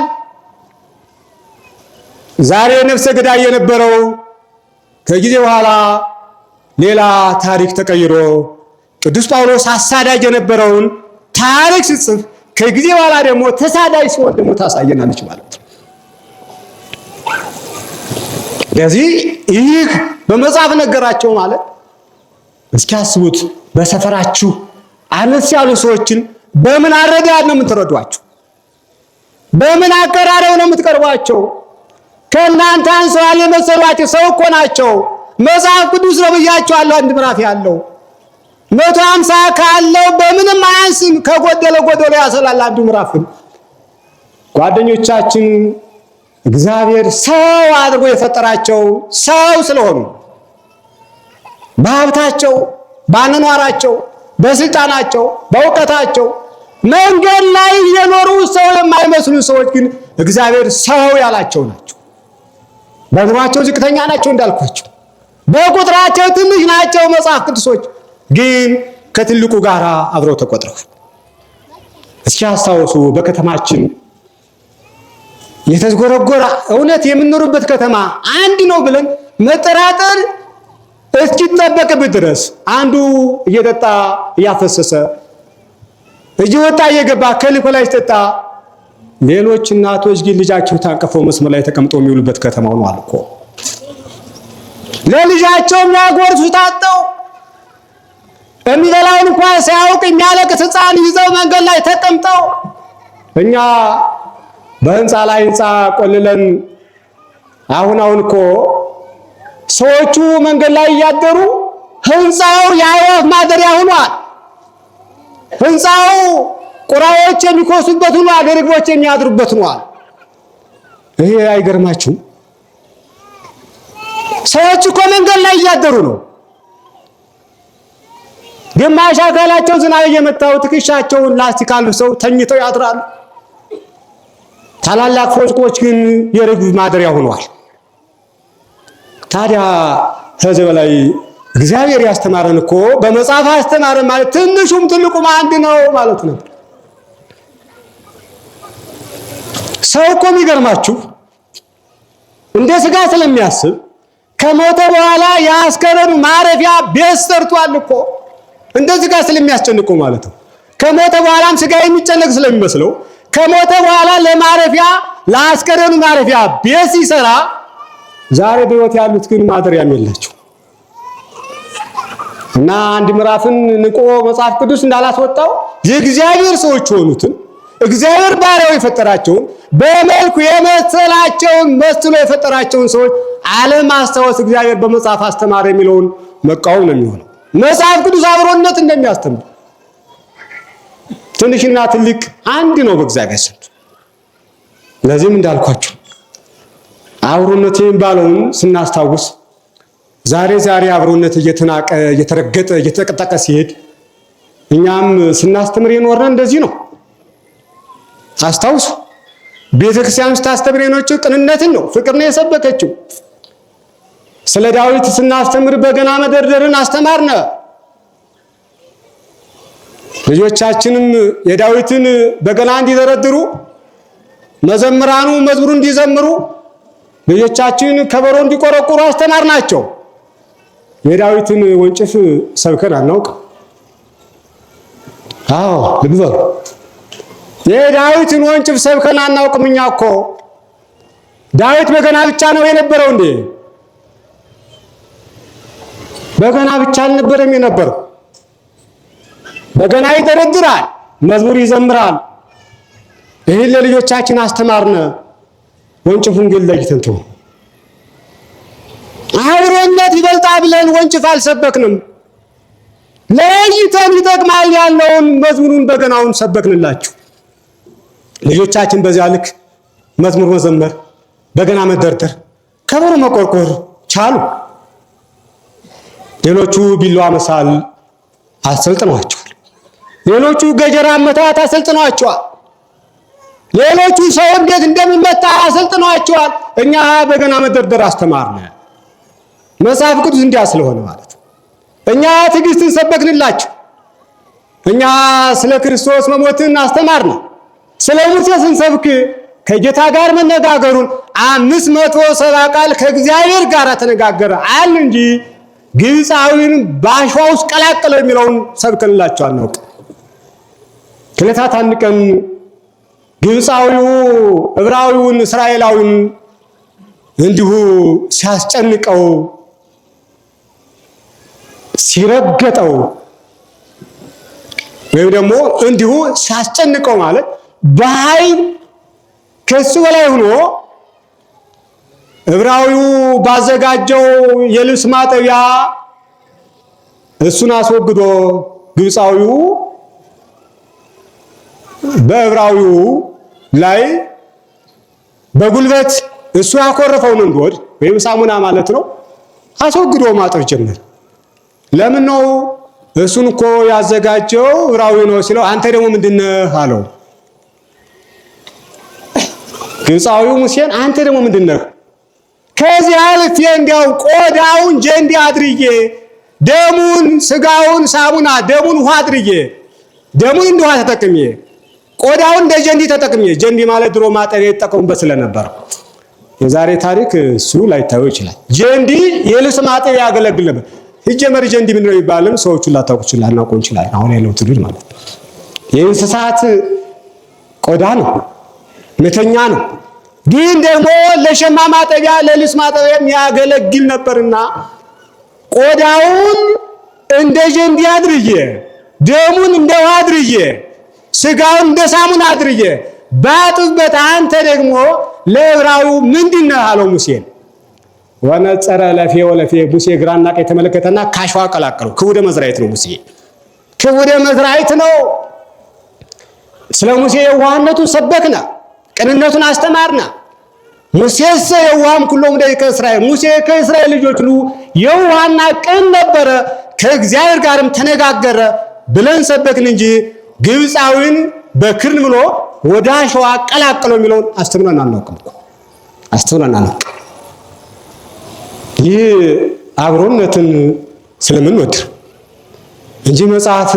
ዛሬ ነፍሰ ገዳይ የነበረው ከጊዜ በኋላ ሌላ ታሪክ ተቀይሮ ቅዱስ ጳውሎስ አሳዳጅ የነበረውን ታሪክ ሲጽፍ ከጊዜ በኋላ ደግሞ ተሳዳጅ ሲሆን ደግሞ ታሳየናለች ማለት ነው። ስለዚህ ይህ በመጽሐፍ ነገራቸው ማለት እስኪ አስቡት። በሰፈራችሁ አነስ ያሉ ሰዎችን በምን አረዳድ ነው የምትረዷቸው? በምን አቀራረብ ነው የምትቀርቧቸው? ከእናንተ አንሰዋል የመሰሏቸው ሰው እኮ ናቸው። መጽሐፍ ቅዱስ ነው ብያቸዋለሁ። አንድ ምዕራፍ ያለው 150 ካለው በምንም አያንስም። ከጎደለ ጎደሎ ያሰላል አንዱ ምዕራፍ። ጓደኞቻችን እግዚአብሔር ሰው አድርጎ የፈጠራቸው ሰው ስለሆኑ በሀብታቸው፣ በአኗኗራቸው፣ በስልጣናቸው፣ በእውቀታቸው መንገድ ላይ የኖሩ ሰው የማይመስሉ ሰዎች ግን እግዚአብሔር ሰው ያላቸው ናቸው። በኑሯቸው ዝቅተኛ ናቸው እንዳልኳቸው፣ በቁጥራቸው ትንሽ ናቸው። መጽሐፍ ቅዱሶች ግን ከትልቁ ጋር አብረው ተቆጥረዋል። እስኪ አስታውሱ። በከተማችን የተዝጎረጎረ እውነት የምንኖርበት ከተማ አንድ ነው ብለን መጠራጠር እስኪጠበቅብን ድረስ አንዱ እየጠጣ እያፈሰሰ እየወጣ እየገባ ከልኮ ላይ ሲጠጣ፣ ሌሎች እናቶች ግን ልጃቸው ታቀፈው መስመር ላይ ተቀምጠው የሚውሉበት ከተማ ነው አልኮ። ለልጃቸው የሚያጎርሱ ታጠው የሚበላውን እንኳን ሳያውቅ የሚያለቅስ ሕፃን ይዘው መንገድ ላይ ተቀምጠው፣ እኛ በህንፃ ላይ ህንፃ ቆልለን አሁን እኮ ሰዎቹ መንገድ ላይ እያደሩ ህንፃው የአዕዋፍ ማደሪያ ሆኗል። ህንፃው ቁራዎች የሚኮሱበት ሆኗል። ርግቦች የሚያድሩበት ሆኗል። ይሄ አይገርማችሁም? ሰዎች እኮ መንገድ ላይ እያደሩ ነው። ግማሽ አካላቸው ዝናብ እየመታው ትከሻቸውን ላስቲክ አልብሰው ተኝተው ያድራሉ። ታላላቅ ፎቆች ግን የርግብ ማደሪያ ሆነዋል። ታዲያ ከዚህ በላይ እግዚአብሔር ያስተማረን እኮ በመጽሐፍ አስተማረን ማለት ትንሹም ትልቁም አንድ ነው ማለት ነው። ሰው እኮ የሚገርማችሁ እንደ ስጋ ስለሚያስብ ከሞተ በኋላ የአስከሬኑ ማረፊያ ቤት ሰርቷል እኮ። እንደ ስጋ ስለሚያስጨንቁ ማለት ነው። ከሞተ በኋላም ስጋ የሚጨነቅ ስለሚመስለው ከሞተ በኋላ ለአስከሬኑ ማረፊያ ቤት ሲሰራ፣ ዛሬ በሕይወት ያሉት ግን ማደሪያም የላቸው እና አንድ ምዕራፍን ንቆ መጽሐፍ ቅዱስ እንዳላስወጣው የእግዚአብሔር ሰዎች ሆኑትን እግዚአብሔር ባሪያው የፈጠራቸውን በመልኩ የመሰላቸውን መስሎ የፈጠራቸውን ሰዎች አለማስታወስ እግዚአብሔር በመጽሐፍ አስተማረ የሚለውን መቃወም ነው የሚሆነው። መጽሐፍ ቅዱስ አብሮነት እንደሚያስተምር ትንሽና ትልቅ አንድ ነው በእግዚአብሔር ዘንድ። ለዚህም እንዳልኳችሁ አብሮነት የሚባለውን ስናስታውስ ዛሬ አብሮነት እየተናቀ እየተረገጠ እየተጠቀጠቀ ሲሄድ እኛም ስናስተምር የኖርነው እንደዚህ ነው። አስታውሱ፣ ቤተክርስቲያን ስታስተምር የኖረችው ቅንነትን ነው፣ ፍቅር ነው የሰበከችው። ስለ ዳዊት ስናስተምር በገና መደርደርን አስተማርነ። ልጆቻችንም የዳዊትን በገና እንዲደረድሩ፣ መዘምራኑ መዝሙሩን እንዲዘምሩ፣ ልጆቻችን ከበሮ እንዲቆረቁሩ አስተማርናቸው። የዳዊትን ወንጭፍ ሰብከን አናውቅም። አዎ ልብ በሉ፣ የዳዊትን ወንጭፍ ሰብከን አናውቅም። እኛ እኮ ዳዊት በገና ብቻ ነው የነበረው እንዴ? በገና ብቻ አልነበረም የነበረው። በገና ይደረድራል፣ መዝሙር ይዘምራል። ይህን ለልጆቻችን አስተማርነ። ወንጭፉን ግን ለይተን ተው። አብሮነት ይበልጣ ብለን ወንጭፍ አልሰበክንም። ለይተን ይጠቅማል ያለውን መዝሙሩን በገናውን ሰበክንላችሁ። ልጆቻችን በዚያ ልክ መዝሙር መዘመር፣ በገና መደርደር፣ ከበሮ መቆርቆር ቻሉ። ሌሎቹ ቢላዋ መሳል አሰልጥነዋቸዋል። ሌሎቹ ገጀራ መታት አሰልጥነዋቸዋል። ሌሎቹ ሰው እንዴት እንደሚመታ አሰልጥነዋቸዋል። እኛ በገና መደርደር አስተማርነ። መጽሐፍ ቅዱስ እንዲያ ስለሆነ ማለት ነው። እኛ ትዕግስትን ሰበክንላችሁ። እኛ ስለ ክርስቶስ መሞትን አስተማርነ። ስለ ሙሴ ስንሰብክ ከጌታ ጋር መነጋገሩን 570 ቃል ከእግዚአብሔር ጋር ተነጋገረ አለ እንጂ ግብፃዊን በአሸዋ ውስጥ ቀላቀለው የሚለውን ሰብከንላችሁ አናውቅም። ከዕለታት አንድ ቀን ግብፃዊው ዕብራዊውን እስራኤላዊውን እንዲሁ ሲያስጨንቀው ሲረገጠው ወይም ደግሞ እንዲሁ ሲያስጨንቀው ማለት በኃይል ከሱ በላይ ሆኖ ዕብራዊው ባዘጋጀው የልብስ ማጠቢያ እሱን አስወግዶ ግብፃዊው በዕብራዊው ላይ በጉልበት እሱ ያኮረፈውን እንዶድ ወይም ሳሙና ማለት ነው አስወግዶ ማጠብ ጀመረ። ለምን ነው? እሱን እኮ ያዘጋጀው ዕብራዊ ነው ሲለው አንተ ደግሞ ምንድነህ አለው። ግብፃዊው ሙሴን አንተ ደግሞ ምንድነህ? ከዚህ አልፌ እንዲያው ቆዳውን ጀንዲ አድርጌ ደሙን ስጋውን ሳሙና ደሙን ውሃ አድርጌ ደሙን እንደ ውሃ ተጠቅሜ ቆዳውን እንደ ጀንዲ ተጠቅሜ፣ ጀንዲ ማለት ድሮ ማጠቢያ ይጠቀሙበት ስለነበር የዛሬ ታሪክ እሱ ላይታየው ይችላል። ጀንዲ የልብስ ማጠቢያ ያገለግል ነበር። ሲጀመር ጀንዲ ምን ነው ይባላል? ሰዎቹ ላታውቁ ይችላል፣ እናውቀው ይችላል። አሁን ያለው ትውልድ ማለት ነው። የእንስሳት ቆዳ ነው፣ መተኛ ነው። ግን ደግሞ ለሸማ ማጠቢያ ለልብስ ማጠቢያ የሚያገለግል ነበርና ቆዳውን እንደ ጀንዲ አድርጌ ደሙን እንደ ውሃ አድርጌ ስጋውን እንደ ሳሙና አድርጌ ባጥብበት አንተ ደግሞ ለዕብራዊው ምንድነህ አለው ሙሴን። ወነጸረ ለፌ ወለፌ ሙሴ ግራና ቀኝ ተመለከተና ካሸዋ ቀላቀለው። ክቡደ መዝራዕት ነው ሙሴ፣ ክቡደ መዝራዕት ነው። ስለ ሙሴ የዋህነቱን ሰበክና ቅንነቱን አስተማርና። ሙሴስ የዋህም ኩሎም ደቂቀ እስራኤል፣ ሙሴ ከእስራኤል ልጆች ሁሉ የዋህና ቅን ነበረ፣ ከእግዚአብሔር ጋርም ተነጋገረ ብለን ሰበክን እንጂ ግብፃዊን በክርን ብሎ ወደ አሸዋ ቀላቀለው የሚለውን አስተምረን አናውቅም። ይህ አብሮነትን ስለምንወድ እንጂ መጽሐፍ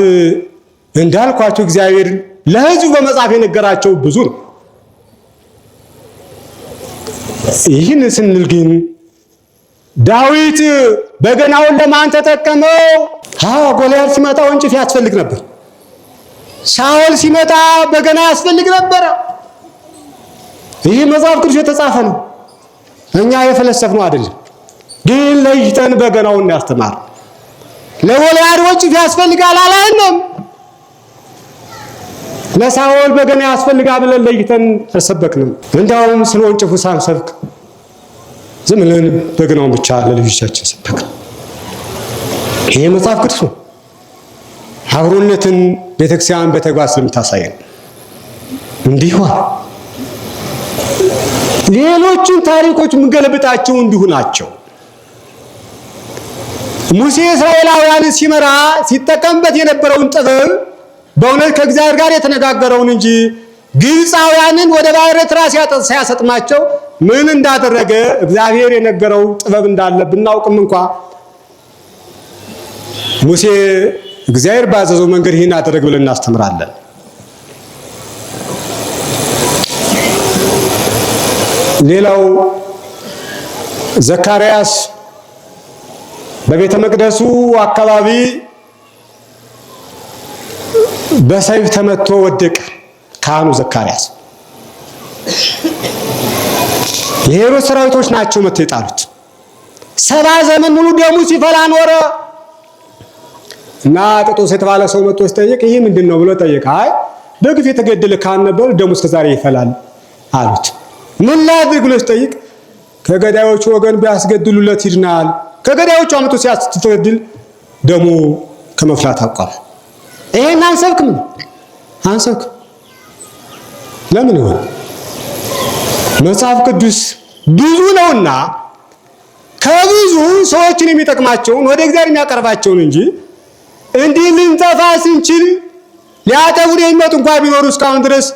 እንዳልኳቸው እግዚአብሔር ለሕዝቡ በመጽሐፍ የነገራቸው ብዙ ነው። ይህን ስንል ግን ዳዊት በገናውን ለማን ተጠቀመው? ጎልያድ ሲመጣ ወንጭፍ ያስፈልግ ነበር። ሳኦል ሲመጣ በገና ያስፈልግ ነበር። ይህ መጽሐፍ ቅዱስ የተጻፈ ነው፣ እኛ የፈለሰፍነው አይደለም። ግን ለይተን በገናውን ያስተማር። ለጎልያድ ወንጭፍ ያስፈልጋል አላልንም። ለሳኦል በገና ያስፈልጋል ብለን ለይተን አልሰበክንም። እንዳውም ስለ ወንጭፉ ሳንሰብክ ዝም ብለን በገናውን ብቻ ለልጆቻችን ሰበክ። ይሄ መጽሐፍ ቅዱስ ነው። አብሮነትን ቤተክርስቲያን በተግባር ስለምታሳይ እንዲሁ ሌሎችን ታሪኮች የምንገለብጣቸው እንዲሁ ናቸው። ሙሴ እስራኤላውያንን ሲመራ ሲጠቀምበት የነበረውን ጥበብ በእውነት ከእግዚአብሔር ጋር የተነጋገረውን እንጂ ግብፃውያንን ወደ ባህረ ኤርትራ ሲያሰጥማቸው ምን እንዳደረገ እግዚአብሔር የነገረው ጥበብ እንዳለ ብናውቅም እንኳ ሙሴ እግዚአብሔር ባዘዘው መንገድ ይህን አደረግ ብለን እናስተምራለን። ሌላው ዘካርያስ በቤተ መቅደሱ አካባቢ በሰይፍ ተመቶ ወደቀ። ካህኑ ዘካርያስ የሄሮድስ ሰራዊቶች ናቸው መተው የጣሉት። 70 ዘመን ሙሉ ደሙ ሲፈላ ኖረ እና ጥጦስ የተባለ ሰው መጥቶ ሲጠይቅ ይህ ምንድን ነው ብሎ ጠየቀ። አይ በግፍ የተገደለ ካህን ነበር፣ ደሙ እስከዛሬ ይፈላል አሉት። ምን ላድርግ ብሎ ሲጠይቅ ከገዳዮቹ ወገን ቢያስገድሉለት ይድናል። ከገዳዮቹ አመጡ ሲያስገድል ደሙ ከመፍላት አቋም። ይሄን አንሰብክም አንሰብክም። ለምን ይሆን? መጽሐፍ ቅዱስ ብዙ ነውና ከብዙ ሰዎችን የሚጠቅማቸውን ወደ እግዚአብሔር የሚያቀርባቸውን እንጂ እንዲህ ልንጠፋ ስንችል ሊያጠፉን የሚመጡ እንኳን ቢኖሩ እስካሁን ድረስ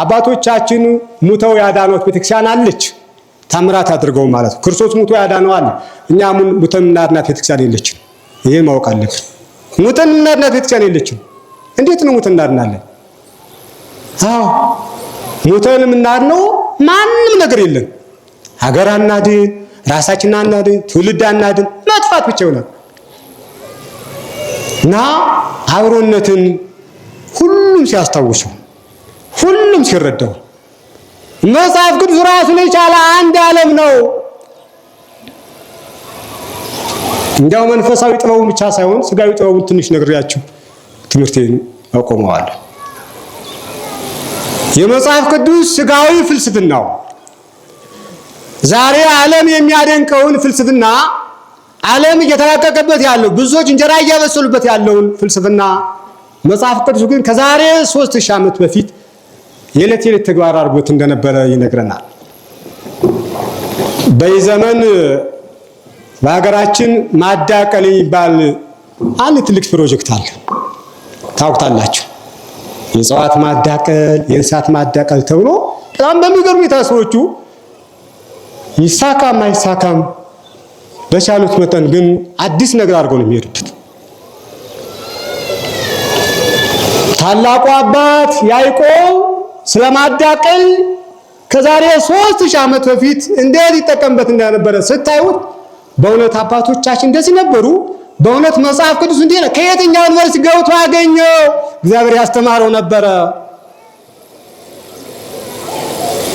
አባቶቻችን ሙተው ያዳኗት ቤተክርስቲያን አለች። ታምራት አድርገው ማለት ነው። ክርስቶስ ሙቶ ያዳነው አለ። እኛ ሙተን እናድናት ቤተክርስቲያን የለችም። ይሄን ማወቅ አለብን። ሙተን እናድናት ቤተክርስቲያን የለችም። እንዴት ነው ሙተን እናድናለን? አዎ ሙተን እናድነው ማንም ነገር የለም። ሀገር አናድን፣ ራሳችን አናድን፣ ትውልድ አናድን፣ መጥፋት ብቻ ይሆናል። እና አብሮነትን ሁሉም ሲያስታውሰው ሁሉም ሲረዳው መጽሐፍ ቅዱስ ራሱን የቻለ አንድ ዓለም ነው። እንዲያው መንፈሳዊ ጥበቡን ብቻ ሳይሆን ስጋዊ ጥበቡን ትንሽ ነግሬያችሁ ትምህርቴን አቆመዋለሁ። የመጽሐፍ ቅዱስ ስጋዊ ፍልስፍናው ዛሬ ዓለም የሚያደንቀውን ፍልስፍና ዓለም እየተራቀቀበት ያለው ብዙዎች እንጀራ እያበሰሉበት ያለውን ፍልስፍና መጽሐፍ ቅዱስ ግን ከዛሬ 3000 ዓመት በፊት የዕለት ተግባር አድርጎት እንደነበረ ይነግረናል። በዚህ ዘመን በሀገራችን ማዳቀል የሚባል አንድ ትልቅ ፕሮጀክት አለ። ታውቁታላችሁ። የእጽዋት ማዳቀል፣ የእንስሳት ማዳቀል ተብሎ በጣም በሚገርም ሰዎቹ ይሳካም አይሳካም በቻሉት መጠን ግን አዲስ ነገር አድርገው ነው የሚሄዱት። ታላቁ አባት ያዕቆብ ስለማዳቀል ከዛሬ 3000 ዓመት በፊት እንዴት ይጠቀምበት እንደነበረ ስታዩት በእውነት አባቶቻችን እንደዚህ ነበሩ። በእውነት መጽሐፍ ቅዱስ እንዴ ነው ከየትኛው ዩኒቨርሲቲ ገብቶ ያገኘው? እግዚአብሔር ያስተማረው ነበረ።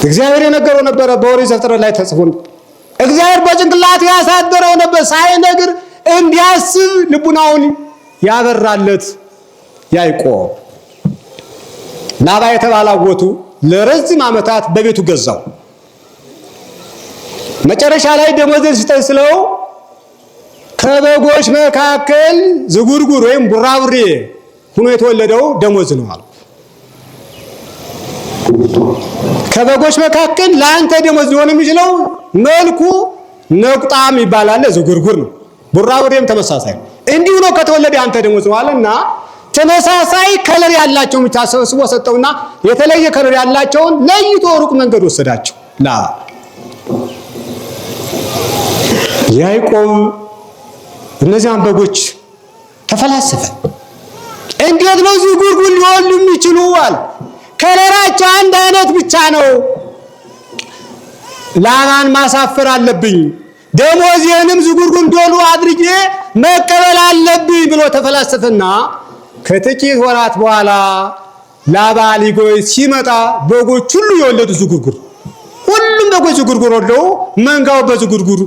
እግዚአብሔር የነገረው ነበረ። በኦሪት ዘፍጥረት ላይ ተጽፎ እግዚአብሔር በጭንቅላቱ ያሳደረው ነበር። ሳይነግር እንዲያስብ ልቡናውን ያበራለት ያዕቆብ ላባ የተባለ አጎቱ ለረጅም ዓመታት በቤቱ ገዛው። መጨረሻ ላይ ደሞዝን ሲጠን ስለው ከበጎች መካከል ዝጉርጉር ወይም ቡራቡሬ ሆኖ የተወለደው ደሞዝ ነው አሉ። ከበጎች መካከል ለአንተ ደሞዝ ሊሆን የሚችለው መልኩ ነቁጣም ይባላል፣ ዝጉርጉር ነው። ቡራቡሬም ተመሳሳይ ነው። እንዲሁ ነው ከተወለደ አንተ ደሞዝ ነው አለና ተመሳሳይ ከለር ያላቸውን ብቻ ሰብስቦ ሰጠውና የተለየ ከለር ያላቸውን ለይቶ ሩቅ መንገድ ወሰዳቸው። ያዕቆብ እነዚያን በጎች ተፈላሰፈ። እንዴት ነው ዝጉርጉር ሊሆኑ የሚችሉ አለ። ከለራቸው አንድ አይነት ብቻ ነው። ላባን ማሳፈር አለብኝ፣ ደሞዜንም ዝጉርጉር እንደሆኑ አድርጌ መቀበል አለብኝ ብሎ ተፈላሰፈና ከጥቂት ወራት በኋላ ላባ ሊጎይ ሲመጣ በጎች ሁሉ የወለዱ ዝጉርጉር፣ ሁሉም በጎች ዝጉርጉር ወልደው መንጋው በዝጉርጉር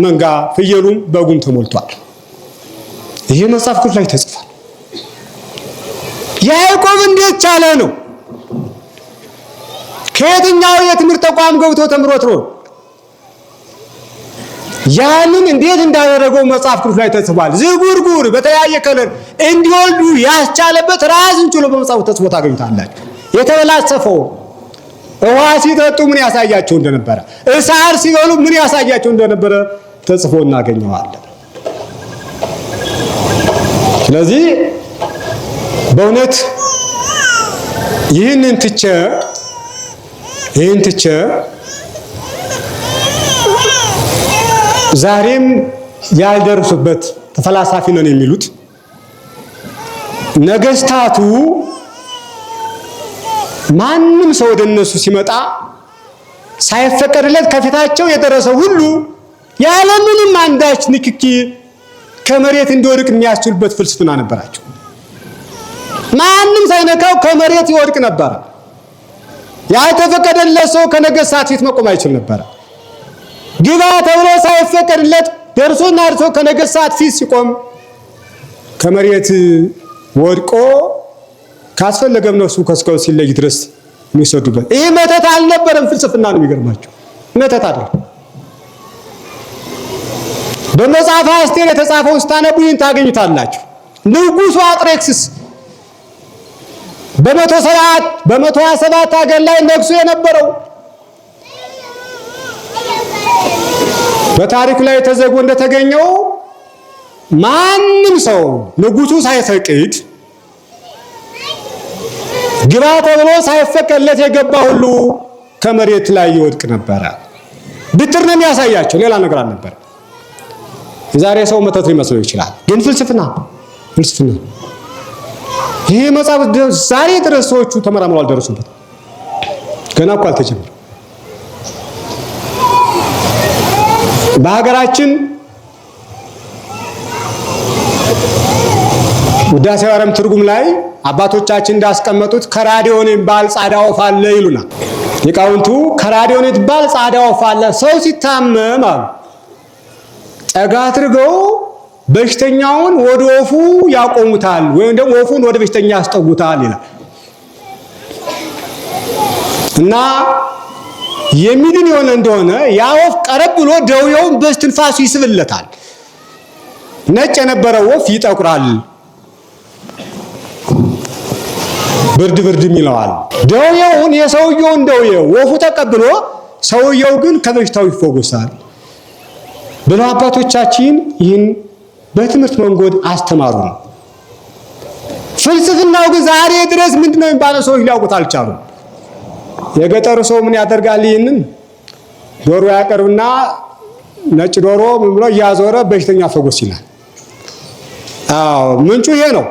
መንጋ ፍየሉም በጉም ተሞልቷል። ይሄ መጽሐፍ ቅዱስ ላይ ተጽፏል። ያዕቆብ እንዴት ቻለ ነው? ከየትኛው የትምህርት ተቋም ገብቶ ተምሮት ነው? ያንን እንዴት እንዳደረገው መጽሐፍ ቅዱስ ላይ ተጽፏል። ዝጉርጉር በተለያየ ከለር እንዲወልዱ ያስቻለበት ራስን ችሎ በመጽሐፍ ተጽፎ ታገኙታላችሁ። የተበላሰፈው ውሃ ሲጠጡ ምን ያሳያቸው እንደነበረ፣ እሳር ሲበሉ ምን ያሳያቸው እንደነበረ ተጽፎ እናገኘዋለን። ስለዚህ በእውነት ይህንን ትቼ ዛሬም ያልደረሱበት ተፈላሳፊ ነን የሚሉት ነገስታቱ ማንም ሰው ወደ እነሱ ሲመጣ ሳይፈቀድለት ከፊታቸው የደረሰ ሁሉ ያለምንም አንዳች ንክኪ ከመሬት እንዲወድቅ የሚያስችሉበት ፍልስፍና ነበራቸው። ማንም ሳይነካው ከመሬት ይወድቅ ነበር። ያልተፈቀደለት ሰው ከነገስታት ፊት መቆም አይችል ነበር። ግባ ተብሎ ሳይፈቀድለት ደርሶና ደርሶ ከነገስታት ፊት ሲቆም ከመሬት ወድቆ ካስፈለገም ነፍሱ ከስጋው ሲለይ ድረስ የሚሰዱበት። ይሄ መተት አልነበረም፣ ፍልስፍና ነው። የሚገርማቸው መተት አይደለም። በመጽሐፈ አስቴር የተጻፈው ስታነቡ ይህን ታገኙታላችሁ። ንጉሡ አጥሬክስስ በ127 ሀገር ላይ ነግሶ የነበረው በታሪኩ ላይ ተዘግቦ እንደተገኘው ማንም ሰው ንጉሡ ሳይፈቅድ ግባ ተብሎ ሳይፈቀድለት የገባ ሁሉ ከመሬት ላይ ይወድቅ ነበረ። ብትር ነው የሚያሳያቸው፣ ሌላ ነገር አልነበረ። የዛሬ ሰው መተት ሊመስለው ይችላል፣ ግን ፍልስፍና ይሄ መጽሐፍ ዛሬ ድረስ ሰዎቹ ተመራምረው አልደረሱበት። ገና እኮ አልተጀመረም። በሀገራችን ውዳሴ ማርያም ትርጉም ላይ አባቶቻችን እንዳስቀመጡት ከራዲዮን የሚባል ጻዳ ወፍ አለ ይሉናል ሊቃውንቱ። ከራዲዮን የሚባል ጻዳ ወፍ አለ። ሰው ሲታመም አሉ ጠጋ አድርገው በሽተኛውን ወደ ወፉ ያቆሙታል፣ ወይም ደግሞ ወፉን ወደ በሽተኛ ያስጠጉታል ይላል እና የሚድን የሆነ እንደሆነ ያ ወፍ ቀረብ ብሎ ደውየውን በስትንፋሱ ይስብለታል። ነጭ የነበረው ወፍ ይጠቁራል፣ ብርድም ይለዋል። ደውየውን የሰውየውን ደውየ ወፉ ተቀብሎ ሰውየው ግን ከበሽታው ይፈወሳል ብለው አባቶቻችን ይህን በትምህርት መንገድ አስተማሩ። ፍልስፍናው ግን ዛሬ ድረስ ምንድነው የሚባለው ሰዎች ሊያውቁት አልቻሉም። የገጠሩ ሰው ምን ያደርጋል? ይህንን ዶሮ ያቀርብና ነጭ ዶሮ ምን ብሎ እያዞረ በሽተኛ ፈወስ ይላል። አዎ ምንጩ ይሄ ነው።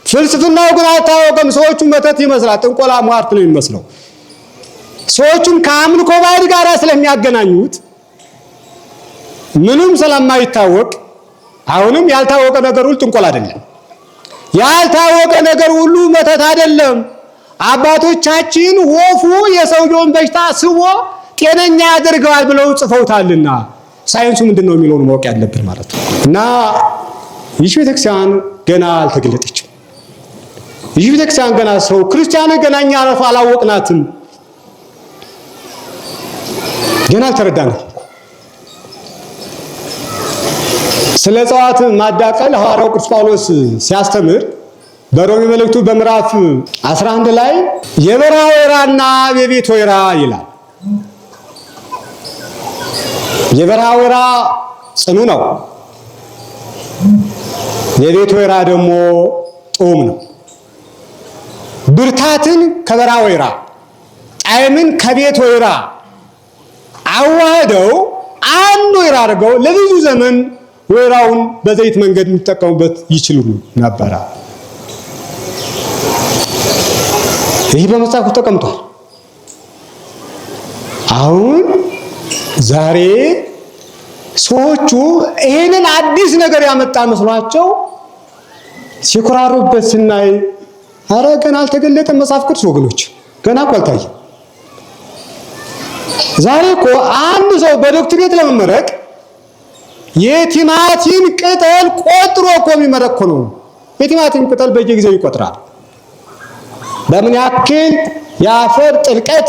ፍልስፍናው ግን አልታወቀም። ሰዎቹ መተት ይመስላል፣ ጥንቆላ ሟርት ነው የሚመስለው። ሰዎቹን ከአምልኮ ባዕድ ጋር ስለሚያገናኙት ምንም ስለማይታወቅ አሁንም ያልታወቀ ነገር ሁሉ ጥንቆላ አይደለም፣ ያልታወቀ ነገር ሁሉ መተት አይደለም። አባቶቻችን ወፉ የሰውየውን በሽታ ስቦ ጤነኛ ያደርገዋል ብለው ጽፈውታልና ሳይንሱ ምንድነው የሚለውን ማወቅ ያለብን ማለት ነው። እና ይህች ቤተክርስቲያን ገና አልተገለጠችም። ይህች ቤተክርስቲያን ገና ሰው ክርስቲያን ገና እኛ አላወቅናትም፣ ገና አልተረዳንም። ስለ እጽዋት ማዳቀል ሐዋርያው ቅዱስ ጳውሎስ ሲያስተምር በሮሜ መልእክቱ በምዕራፍ 11 ላይ የበረሃ ወይራና የቤት ወይራ ይላል። የበረሃ ወይራ ጽኑ ነው፣ የቤት ወይራ ደግሞ ጦም ነው። ብርታትን ከበረሃ ወይራ፣ ጣዕምን ከቤት ወይራ አዋህደው አንድ ወይራ አድርገው ለብዙ ዘመን ወይራውን በዘይት መንገድ የሚጠቀሙበት ይችሉ ነበር። ይህ በመጽሐፉ ተቀምጧል። አሁን ዛሬ ሰዎቹ ይሄንን አዲስ ነገር ያመጣ መስሏቸው ሲኮራሩበት ስናይ አረ ገና አልተገለጠም መጽሐፍ ቅዱስ ወገኖች፣ ገና እኮ አልታየም። ዛሬ እኮ አንድ ሰው በዶክትሬት ለመመረቅ የቲማቲም ቅጠል ቆጥሮ እኮ የሚመረቅ እኮ ነው። የቲማቲም ቅጠል በየጊዜው ይቆጥራል። በምን ያክል የአፈር ጥልቀት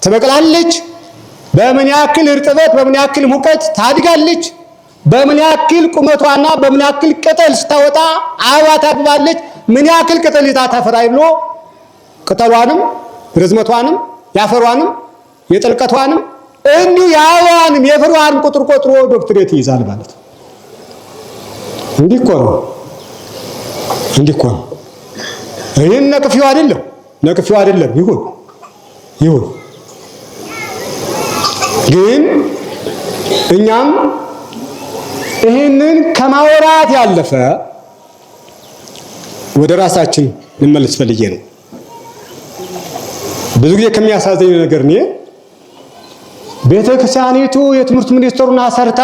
ትበቅላለች፣ በምን ያክል እርጥበት በምን ያክል ሙቀት ታድጋለች፣ በምን ያክል ቁመቷና በምን ያክል ቅጠል ስታወጣ አበባ ታብባለች፣ ምን ያክል ቅጠል ይዛ ታፈራይ ብሎ ቅጠሏንም ርዝመቷንም ያፈሯንም የጥልቀቷንም እንዲሁ የአበባንም የፍሬዋንም ቁጥር ቆጥሮ ዶክትሬት ይይዛል ማለት ነው። እንዲህ እኮ ነው። ይህን ነቅፊው አይደለም ይሁን ግን እኛም ይህንን ከማውራት ያለፈ ወደ ራሳችን ልመለስ ፈልጌ ነው። ብዙ ጊዜ ከሚያሳዝኝ ነገር እኔ ቤተክርስቲያኒቱ የትምህርት ሚኒስትሩን አሰርታ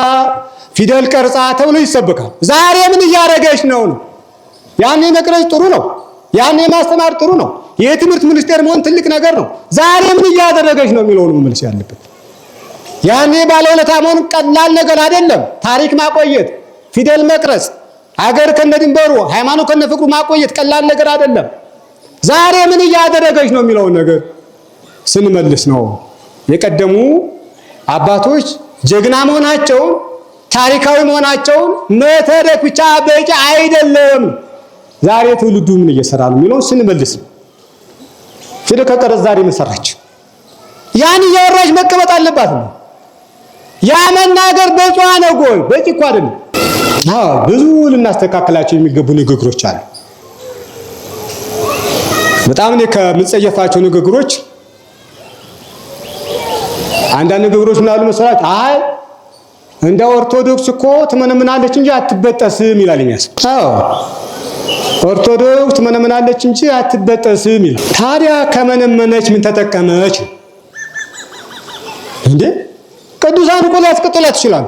ፊደል ቀርጻ ተብሎ ይሰበካል። ዛሬ ምን እያደረገች ነው? ያኔ መቅረጽ ጥሩ ነው፣ ያኔ ማስተማር ጥሩ ነው፣ የትምህርት ሚኒስቴር መሆን ትልቅ ነገር ነው። ዛሬ ምን እያደረገች ነው የሚለውን መመለስ ያለበት። ያኔ ባለውለታ መሆን ቀላል ነገር አይደለም። ታሪክ ማቆየት፣ ፊደል መቅረጽ፣ ሀገር ከነድንበሩ ሃይማኖት ከነፍቅሩ ማቆየት ቀላል ነገር አይደለም። ዛሬ ምን እያደረገች ነው የሚለውን ነገር ስንመልስ ነው የቀደሙ አባቶች ጀግና መሆናቸውን ታሪካዊ መሆናቸውን መተረክ ብቻ በቂ አይደለም። ዛሬ ትውልዱ ምን እየሰራ ነው የሚለውን ስንመልስ ነው። ፊደል ከቀረጽ ዛሬ ምን ሰራች? ያን እያወራች መቀመጥ አለባት ነው። ያ መናገር በቂዋ ነው ጎል በቂ እኮ አይደለም። ብዙ ልናስተካክላቸው የሚገቡ ንግግሮች አሉ። በጣም እኔ ከምጸየፋቸው ንግግሮች አንዳንድ ንግግሮች ምን አሉ መሰላችሁ? አይ እንደ ኦርቶዶክስ እኮ ትመነምናለች እንጂ አትበጠስም ይላል የሚያስብ። ኦርቶዶክስ ትመነምናለች እንጂ አትበጠስም ይላል። ታዲያ ከመነመነች ምን ተጠቀመች እንዴ? ቅዱሳን እኮ ሊያስቀጥላት ይችላል።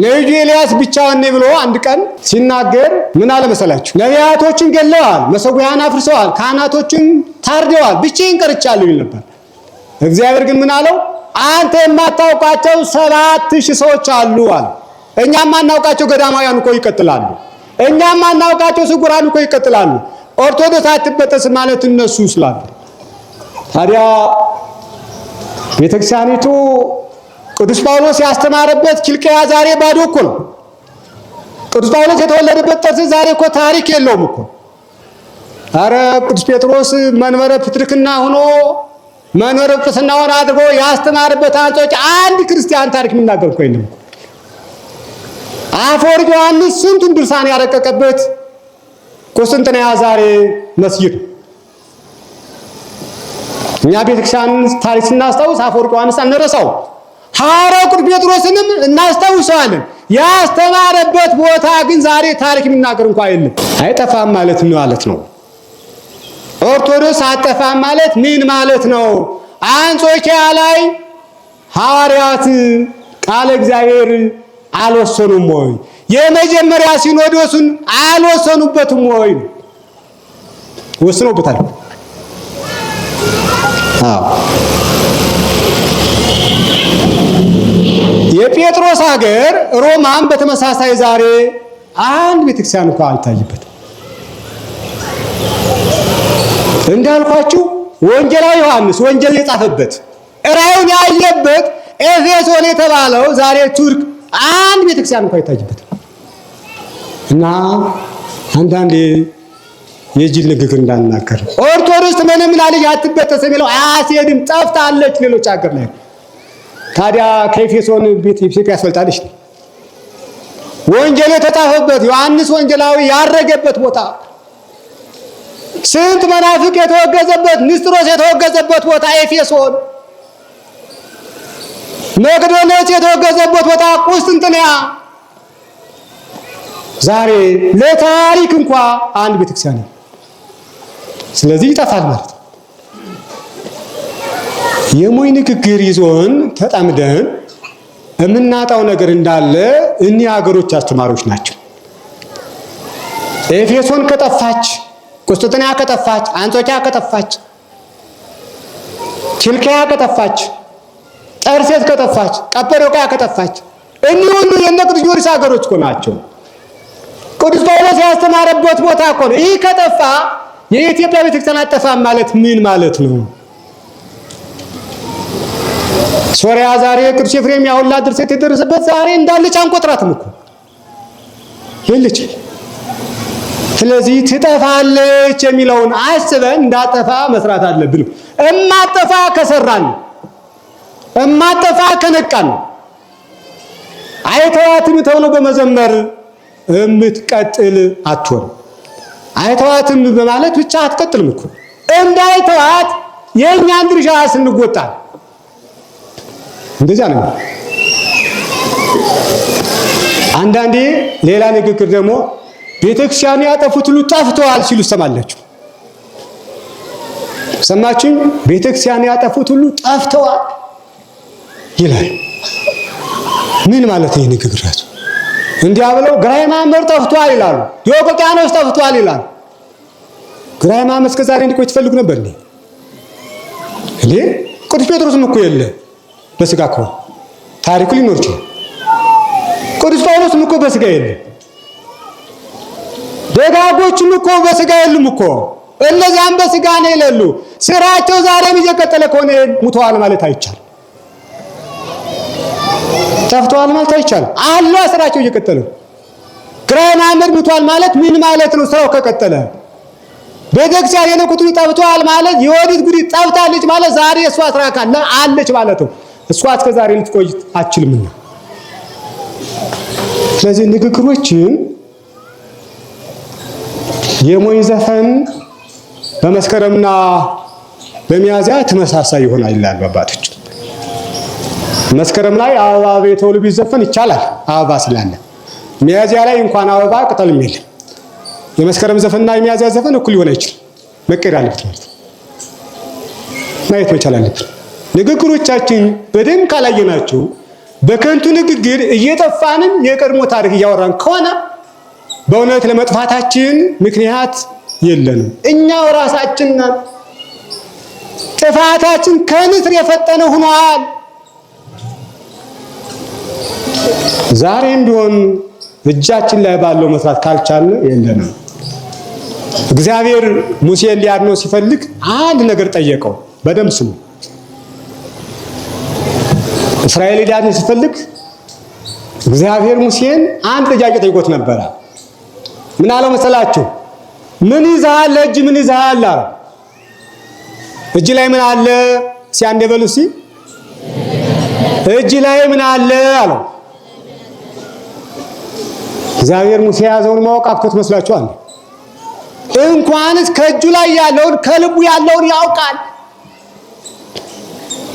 ነቢዩ ኤልያስ ብቻውን ነኝ ብሎ አንድ ቀን ሲናገር ምን አለ መሰላችሁ? ነቢያቶችን ገለዋል፣ መሰዊያን አፍርሰዋል፣ ካህናቶችን ታርደዋል፣ ብቻዬን ቀርቻለሁ ይል ነበር። እግዚአብሔር ግን ምን አለው? አንተ የማታውቃቸው 7000 ሰዎች አሉ አለ። እኛም ማናውቃቸው ገዳማውያን እኮ ይቀጥላሉ። እኛም ማናውቃቸው ስጉራን እኮ ይቀጥላሉ። ኦርቶዶክስ አትበጠስ ማለት እነሱ ስላሉ። ታዲያ ቤተክርስቲያኒቱ ቅዱስ ጳውሎስ ያስተማረበት ኪልቅያ ዛሬ ባዶ እኮ ነው። ቅዱስ ጳውሎስ የተወለደበት ጠርዝ ዛሬ እኮ ታሪክ የለውም እኮ። አረ ቅዱስ ጴጥሮስ መንበረ ፕትርክና ሆኖ መንበረ ጵጵስናውን አድርጎ ያስተማረበት አንጾች አንድ ክርስቲያን ታሪክ የሚናገር እኮ የለም። አፈወርቅ ዮሐንስ ስንቱን ድርሳን ያረቀቀበት ቁስጥንጥንያ ዛሬ መስጊድ። እኛ ቤተክርስቲያን ታሪክ ስናስታውስ አፈወርቅ ዮሐንስ አንረሳው፣ ሐዋርያው ቅዱስ ጴጥሮስንም እናስታውሰዋለን። ያስተማረበት ቦታ ግን ዛሬ ታሪክ የሚናገር እንኳን የለም። አይጠፋም ማለት ምን ማለት ነው? ኦርቶዶክስ አጠፋም ማለት ምን ማለት ነው? አንጾኪያ ላይ ሐዋርያት ቃለ እግዚአብሔር አልወሰኑም ወይ? የመጀመሪያ ሲኖዶሱን አልወሰኑበትም ወይ? ወስነውበታል። የጴጥሮስ ሀገር ሮማን በተመሳሳይ ዛሬ አንድ ቤተክርስቲያን እንኳን አልታየበትም። እንዳልኳችሁ ወንጌላዊ ዮሐንስ ወንጌል የጻፈበት ራእዩን ያየበት ኤፌሶን የተባለው ዛሬ ቱርክ አንድ ቤተክርስቲያን እንኳን አይታይበትም። እና አንዳንዴ የጅል ንግግር እንዳንናገር ኦርቶዶክስ ትመነምናለች አትበጠስ የሚለው አያስሄድም፣ ጠፍታለች ሌሎች ሀገር ላይ። ታዲያ ከኤፌሶን ቤት ኢትዮጵያ ያስፈልጣለች። ወንጌል የተጻፈበት ዮሐንስ ወንጌላዊ ያረገበት ቦታ፣ ስንት መናፍቅ የተወገዘበት ንስጥሮስ የተወገዘበት ቦታ ኤፌሶን፣ መቅዶንዮስ የተወገዘበት ቦታ ቁስጥንጥንያ። ዛሬ ለታሪክ እንኳ አንድ ቤተክርስቲያን። ስለዚህ ይጠፋል ማለት ነው። የሞኝ ንግግር ይዞን ተጠምደን የምናጣው ነገር እንዳለ እኒህ ሀገሮች አስተማሪዎች ናቸው። ኤፌሶን ከጠፋች፣ ቁስጥንጥንያ ከጠፋች፣ አንጾኪያ ከጠፋች፣ ኪልቅያ ከጠፋች፣ ጠርሴስ ከጠፋች፣ ቀጰዶቅያ ከጠፋች፣ እኒህ ሁሉ የነ ቅዱስ ጊዮርጊስ ሀገሮች እኮ ናቸው። ቅዱስ ጳውሎስ ያስተማረበት ቦታ እኮ ነው። ይህ ከጠፋ የኢትዮጵያ ቤተክርስቲያን አጠፋም ማለት ምን ማለት ነው? ሶሪያ ዛሬ ቅዱስ ኤፍሬም ያውላ ድርሰት የደረሰበት ዛሬ እንዳለች አንቆጥራትም እኮ የለች። ስለዚህ ትጠፋለች የሚለውን አስበን እንዳጠፋ መስራት አለብን። እማጠፋ ከሰራን እማጠፋ ከነቃን አይተዋትም ተብሎ በመዘመር እምትቀጥል አትሆን። አይተዋትም በማለት ብቻ አትቀጥልም እኮ እንዳይተዋት የኛን ድርሻ ስንወጣ እንደዛ ነው። አንዳንዴ ሌላ ንግግር ደግሞ ቤተክርስቲያን ያጠፉት ሁሉ ጠፍተዋል ሲሉ ሰማላችሁ። ሰማችሁ? ቤተክርስቲያን ያጠፉት ሁሉ ጠፍተዋል ይላል። ምን ማለት ነው ንግግር ራሱ? እንዲያ ብለው ግራኝ ማመር ጠፍቷል ይላሉ። ዲዮቅልጥያኖስ ጠፍቷል ይላሉ። ግራኝ ማመር እስከ ዛሬ እንዲቆይ ትፈልጉ ነበር እንዴ? ቅዱስ ጴጥሮስም እኮ የለ በስጋ እኮ ታሪኩ ሊኖር ይችላል። ቅዱስ ጳውሎስም እኮ በስጋ የለ። ደጋጎችም እኮ በስጋ የሉም እኮ። እነዚያም በስጋ ነው የሌሉ። ስራቸው ዛሬም እየቀጠለ ከሆነ ሙተዋል ማለት አይቻልም። ጠፍተዋል ማለት አይቻልም። አላ ስራቸው እየቀጠለ ግራኝ ማመር ሙተዋል ማለት ምን ማለት ነው? ስራው ከቀጠለ ቤተክርስቲያን የነቁት ጠፍተዋል ማለት የወዲት ጉዲት ጠፍታለች ማለት ዛሬ እሷ ስራ ካለ አለች ማለት ነው። እሷ እስከ ዛሬ ልትቆይ አትችልምና ስለዚህ ንግግሮችን የሞኝ ዘፈን በመስከረምና በሚያዝያ ተመሳሳይ ይሆናል ይላል አባቶች። መስከረም ላይ አበባ ቤተውል ቢዘፈን ይቻላል አበባ ስላለ። ሚያዝያ ላይ እንኳን አበባ ቅጠልም የለም። የመስከረም ዘፈንና የሚያዝያ ዘፈን እኩል ሊሆን አይችልም። መቀየር አለበት ማለት ማየት መቻል አለብን። ንግግሮቻችን በደንብ ካላየናቸው በከንቱ ንግግር እየጠፋንን የቀድሞ ታሪክ እያወራን ከሆነ በእውነት ለመጥፋታችን ምክንያት የለንም። እኛው ራሳችን ጥፋታችን ከንስር የፈጠነ ሆኗል። ዛሬም ቢሆን እጃችን ላይ ባለው መስራት ካልቻልን የለንም። እግዚአብሔር ሙሴን ሊያድነው ሲፈልግ አንድ ነገር ጠየቀው። በደንብ ስሙ። እስራኤል ሊያድነው ሲፈልግ እግዚአብሔር ሙሴን አንድ ጥያቄ ጠይቆት ነበረ። ምን አለው መሰላችሁ? ምን ይዘሃል? እጅ ምን ይዘሃል አለው። እጅ ላይ ምን አለ? ሲያንዴ በሉ እስኪ እጅ ላይ ምን አለ አለው። እግዚአብሔር ሙሴ ያዘውን ማወቅ አቅቶት መስላችኋል? እንኳንስ ከእጁ ላይ ያለውን ከልቡ ያለውን ያውቃል።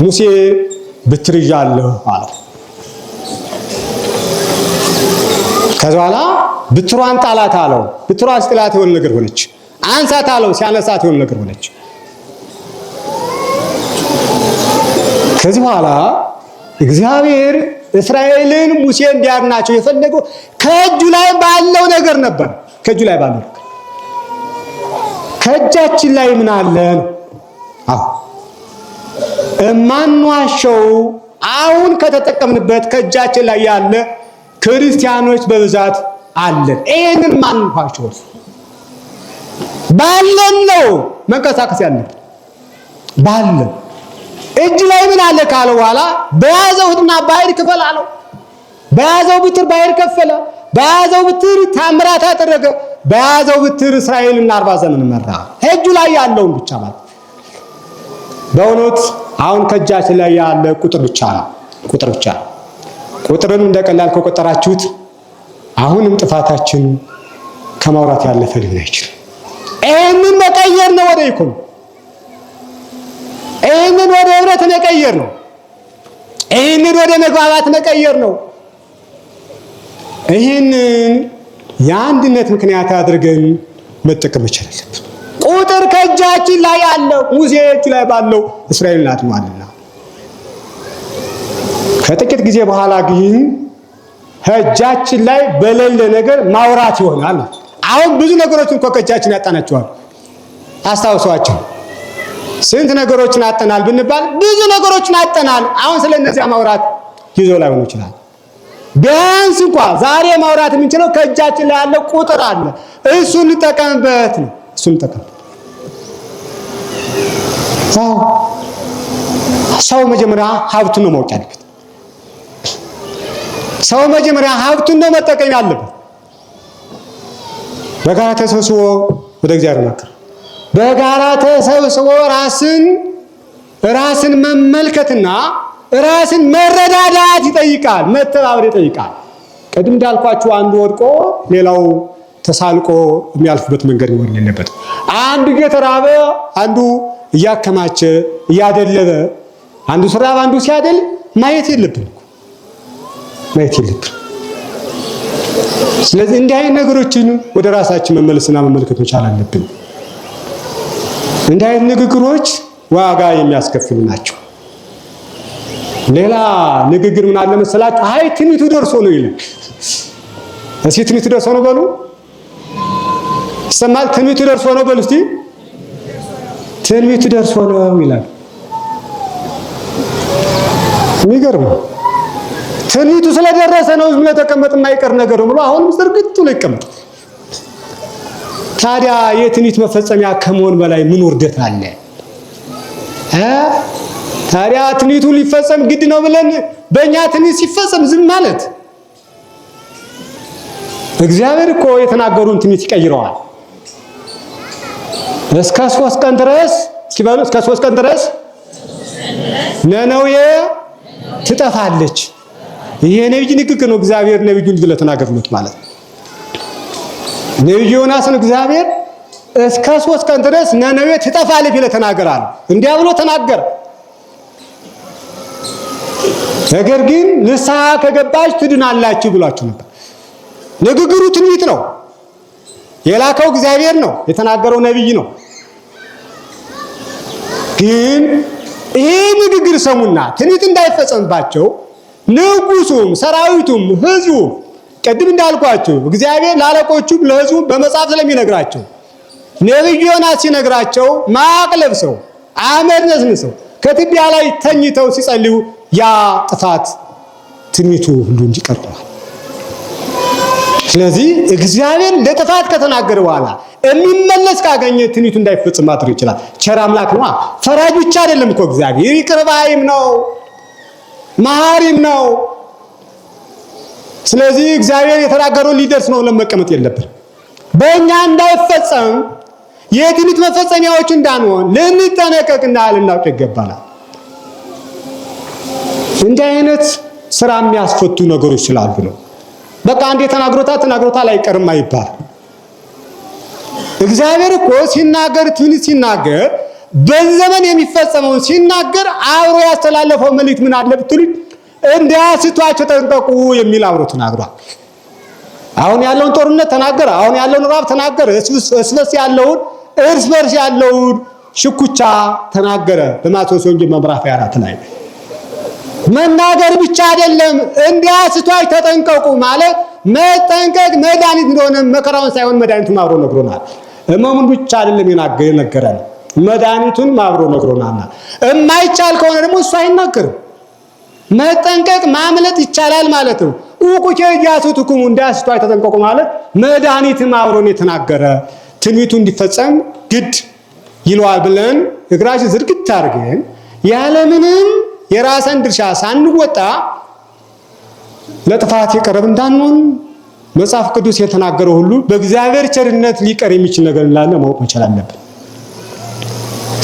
ሙሴ ብትር ይዣለሁ አለ። ከዛ በኋላ ብትሯን ጣላት አለው። ብትሯን ስጥላት የሆነ ነገር ሆነች። አንሳት አለው። ሲያነሳት የሆነ ነገር ሆነች። ከዚህ በኋላ እግዚአብሔር እስራኤልን ሙሴ እንዲያድናቸው የፈለገው ከእጁ ላይ ባለው ነገር ነበር። ከእጁ ላይ ባለው ነገር ከእጃችን ላይ ምን አለ? እማንዋሸው አሁን ከተጠቀምንበት ከእጃችን ላይ ያለ ክርስቲያኖች በብዛት አለን። ይሄንን ማንዋሸው ባለን ነው መንቀሳቀስ ያለን ባለን። እጅ ላይ ምን አለ ካለ በኋላ በያዘው ህድና ባይር ክፈል አለው። በያዘው ብትር ባይር ከፈለ። በያዘው ብትር ታምራት አደረገ። በያዘው ብትር እስራኤልን 40 ዘመን መራ። እጁ ላይ ያለውን ብቻ ማለት በእውነት አሁን ከእጃችን ላይ ያለ ቁጥር ብቻ ነው። ቁጥር ብቻ ነው። ቁጥርን እንደቀላል ከቆጠራችሁት አሁንም ጥፋታችን ከማውራት ያለፈ ሊሆን አይችልም። ይህንን መቀየር ነው ወደ ኢኮኖሚ፣ ይህንን ወደ ህብረት መቀየር ነው። ይህንን ወደ መግባባት መቀየር ነው። ይህንን የአንድነት ምክንያት አድርገን መጠቀም መቻል አለብን። ቁጥር ከእጃችን ላይ ያለው ሙሴ እጁ ላይ ባለው እስራኤልን አድኗልና ከጥቂት ጊዜ በኋላ ግን ከእጃችን ላይ በሌለ ነገር ማውራት ይሆናል። አሁን ብዙ ነገሮችን እኮ ከእጃችን ያጣናቸዋል። አስታውሷቸው። ስንት ነገሮችን አጠናል ብንባል ብዙ ነገሮችን አጠናል። አሁን ስለነዚያ ማውራት ይዞ ላይሆን ይችላል። ቢያንስ እንኳን ዛሬ ማውራት የምንችለው ከእጃችን ላይ ያለ ቁጥር አለ። እሱን እንጠቀምበት ነው። እሱን እንጠቀምበት። ሰው መጀመሪያ ሀብቱን ነው ማወቅ ያለበት። ሰው መጀመሪያ ሀብቱን ነው መጠቀም ያለበት። በጋራ ተሰብስቦ ወደ እግዚአብሔር ማቅረብ፣ በጋራ ተሰብስቦ ራስን መመልከትና ራስን መረዳዳት ይጠይቃል፣ መተባበር ይጠይቃል። ቅድም እንዳልኳችሁ አንዱ ወድቆ ሌላው ተሳልቆ የሚያልፍበት መንገድ መሆን የለበትም። አንዱ እየተራበ አንዱ እያከማቸ እያደለበ፣ አንዱ ሲራብ አንዱ ሲያደል ማየት የለብንም። ስለዚህ እንዲህ አይነት ነገሮችን ወደ ራሳችን መመለስና መመልከት መቻል አለብን። እንዲህ አይነት ንግግሮች ዋጋ የሚያስከፍሉ ናቸው። ሌላ ንግግር ምን አለ መሰላችሁ? አይ ትንቢቱ ደርሶ ነው ይላል። እስኪ ትንቢቱ ደርሶ ነው በሉ። ይሰማል? ትንቢቱ ደርሶ ነው በሉ እስቲ። ትንቢቱ ደርሶ ነው ይላል። የሚገርም ትንቢቱ ስለደረሰ ነው ዝም ብሎ ተቀመጥ የማይቀር ነገር ነው ብሎ አሁንም ዝርግት ብሎ ይቀመጥ። ታዲያ የትንቢት መፈጸሚያ ከመሆን በላይ ምን ውርደት አለ? ታዲያ ትንቢቱ ሊፈጸም ግድ ነው ብለን በእኛ ትንቢት ሲፈጸም ዝም ማለት? እግዚአብሔር እኮ የተናገሩን ትንቢት ይቀይረዋል። እስከ 3 ቀን ድረስ ሲባሉ እስከ 3 ቀን ድረስ ነነዌ ትጠፋለች። ይሄ ነብይ ንግግር ነው። እግዚአብሔር ነብዩን ብለ ተናገሩት ማለት ነው። ነብዩ ዮናስን እግዚአብሔር እስከ 3 ቀን ድረስ ነነዌ ትጠፋለች ብለ ተናገራል። እንዲያ ብሎ ተናገረ። ነገር ግን ንስሐ ከገባች ትድናላችሁ ብሏችሁ ነበር። ንግግሩ ትንቢት ነው። የላከው እግዚአብሔር ነው። የተናገረው ነብይ ነው። ግን ይሄ ንግግር ሰሙና ትንቢት እንዳይፈጸምባቸው ንጉሱም ሰራዊቱም ህዝቡ ቀድም እንዳልኳቸው እግዚአብሔር ላለቆቹም ለህዝቡ በመጽሐፍ ስለሚነግራቸው ነብዩ ዮናስ ሲነግራቸው ማቅ ለብሰው አመድ ነስንሰው ከትቢያ ላይ ተኝተው ሲጸልዩ ያ ጥፋት ትንቢቱ ሁሉ እንዲቀርባል። ስለዚህ እግዚአብሔር ለጥፋት ከተናገረ በኋላ የሚመለስ ካገኘ ትንቢቱ እንዳይፈጸም ማድረግ ይችላል። ቸር አምላክ ነው። ፈራጅ ብቻ አይደለም እኮ እግዚአብሔር ይቅር ባይም ነው፣ መሐሪም ነው። ስለዚህ እግዚአብሔር የተናገረውን ሊደርስ ነው ለመቀመጥ የለብን። በእኛ እንዳይፈጸም የትንቢት መፈጸሚያዎች እንዳንሆን ልንጠነቀቅና ልናውቅ ይገባናል። እንዲህ አይነት ስራ የሚያስፈቱ ነገሮች ስላሉ ነው። በቃ አንዴ ተናግሮታል አይቀርም አይባል። እግዚአብሔር እኮ ሲናገር ትንቢት ሲናገር በዘመን የሚፈጸመውን ሲናገር አብሮ ያስተላለፈው መልእክት ምን አለ ብትሉ እንዳያስቷቸው ተጠንቀቁ የሚል አብሮ ተናግሯል። አሁን ያለውን ጦርነት ተናገረ። አሁን ያለውን ራብ ተናገረ። እርስ በርስ ያለውን ሽኩቻ ተናገረ። በማቴዎስ ወንጌል ምዕራፍ 24 ላይ መናገር ብቻ አይደለም፣ እንዳያስቷቸው ተጠንቀቁ ማለት መጠንቀቅ መድኃኒት እንደሆነ መከራውን ሳይሆን መድኃኒቱን አብሮ ነግሮናል። ህመሙን ብቻ አይደለም የነገረን መድኃኒቱን አብሮ ነግሮናልና የማይቻል ከሆነ ደግሞ እሱ አይናገርም። መጠንቀቅ ማምለጥ ይቻላል ማለት ነው። ኡቁቼ ያሱቱኩም እንዳያስቷቸው ተጠንቀቁ ማለት መድኃኒትም አብሮን የተናገረ ትንቢቱ እንዲፈጸም ግድ ይለዋል ብለን እግራችን ዝርግት አድርገን ያለምንም የራስን ድርሻ ሳንወጣ ለጥፋት የቀረብ እንዳንሆን መጽሐፍ ቅዱስ የተናገረው ሁሉ በእግዚአብሔር ቸርነት ሊቀር የሚችል ነገር እንዳለ ማወቅ መቻል አለብን።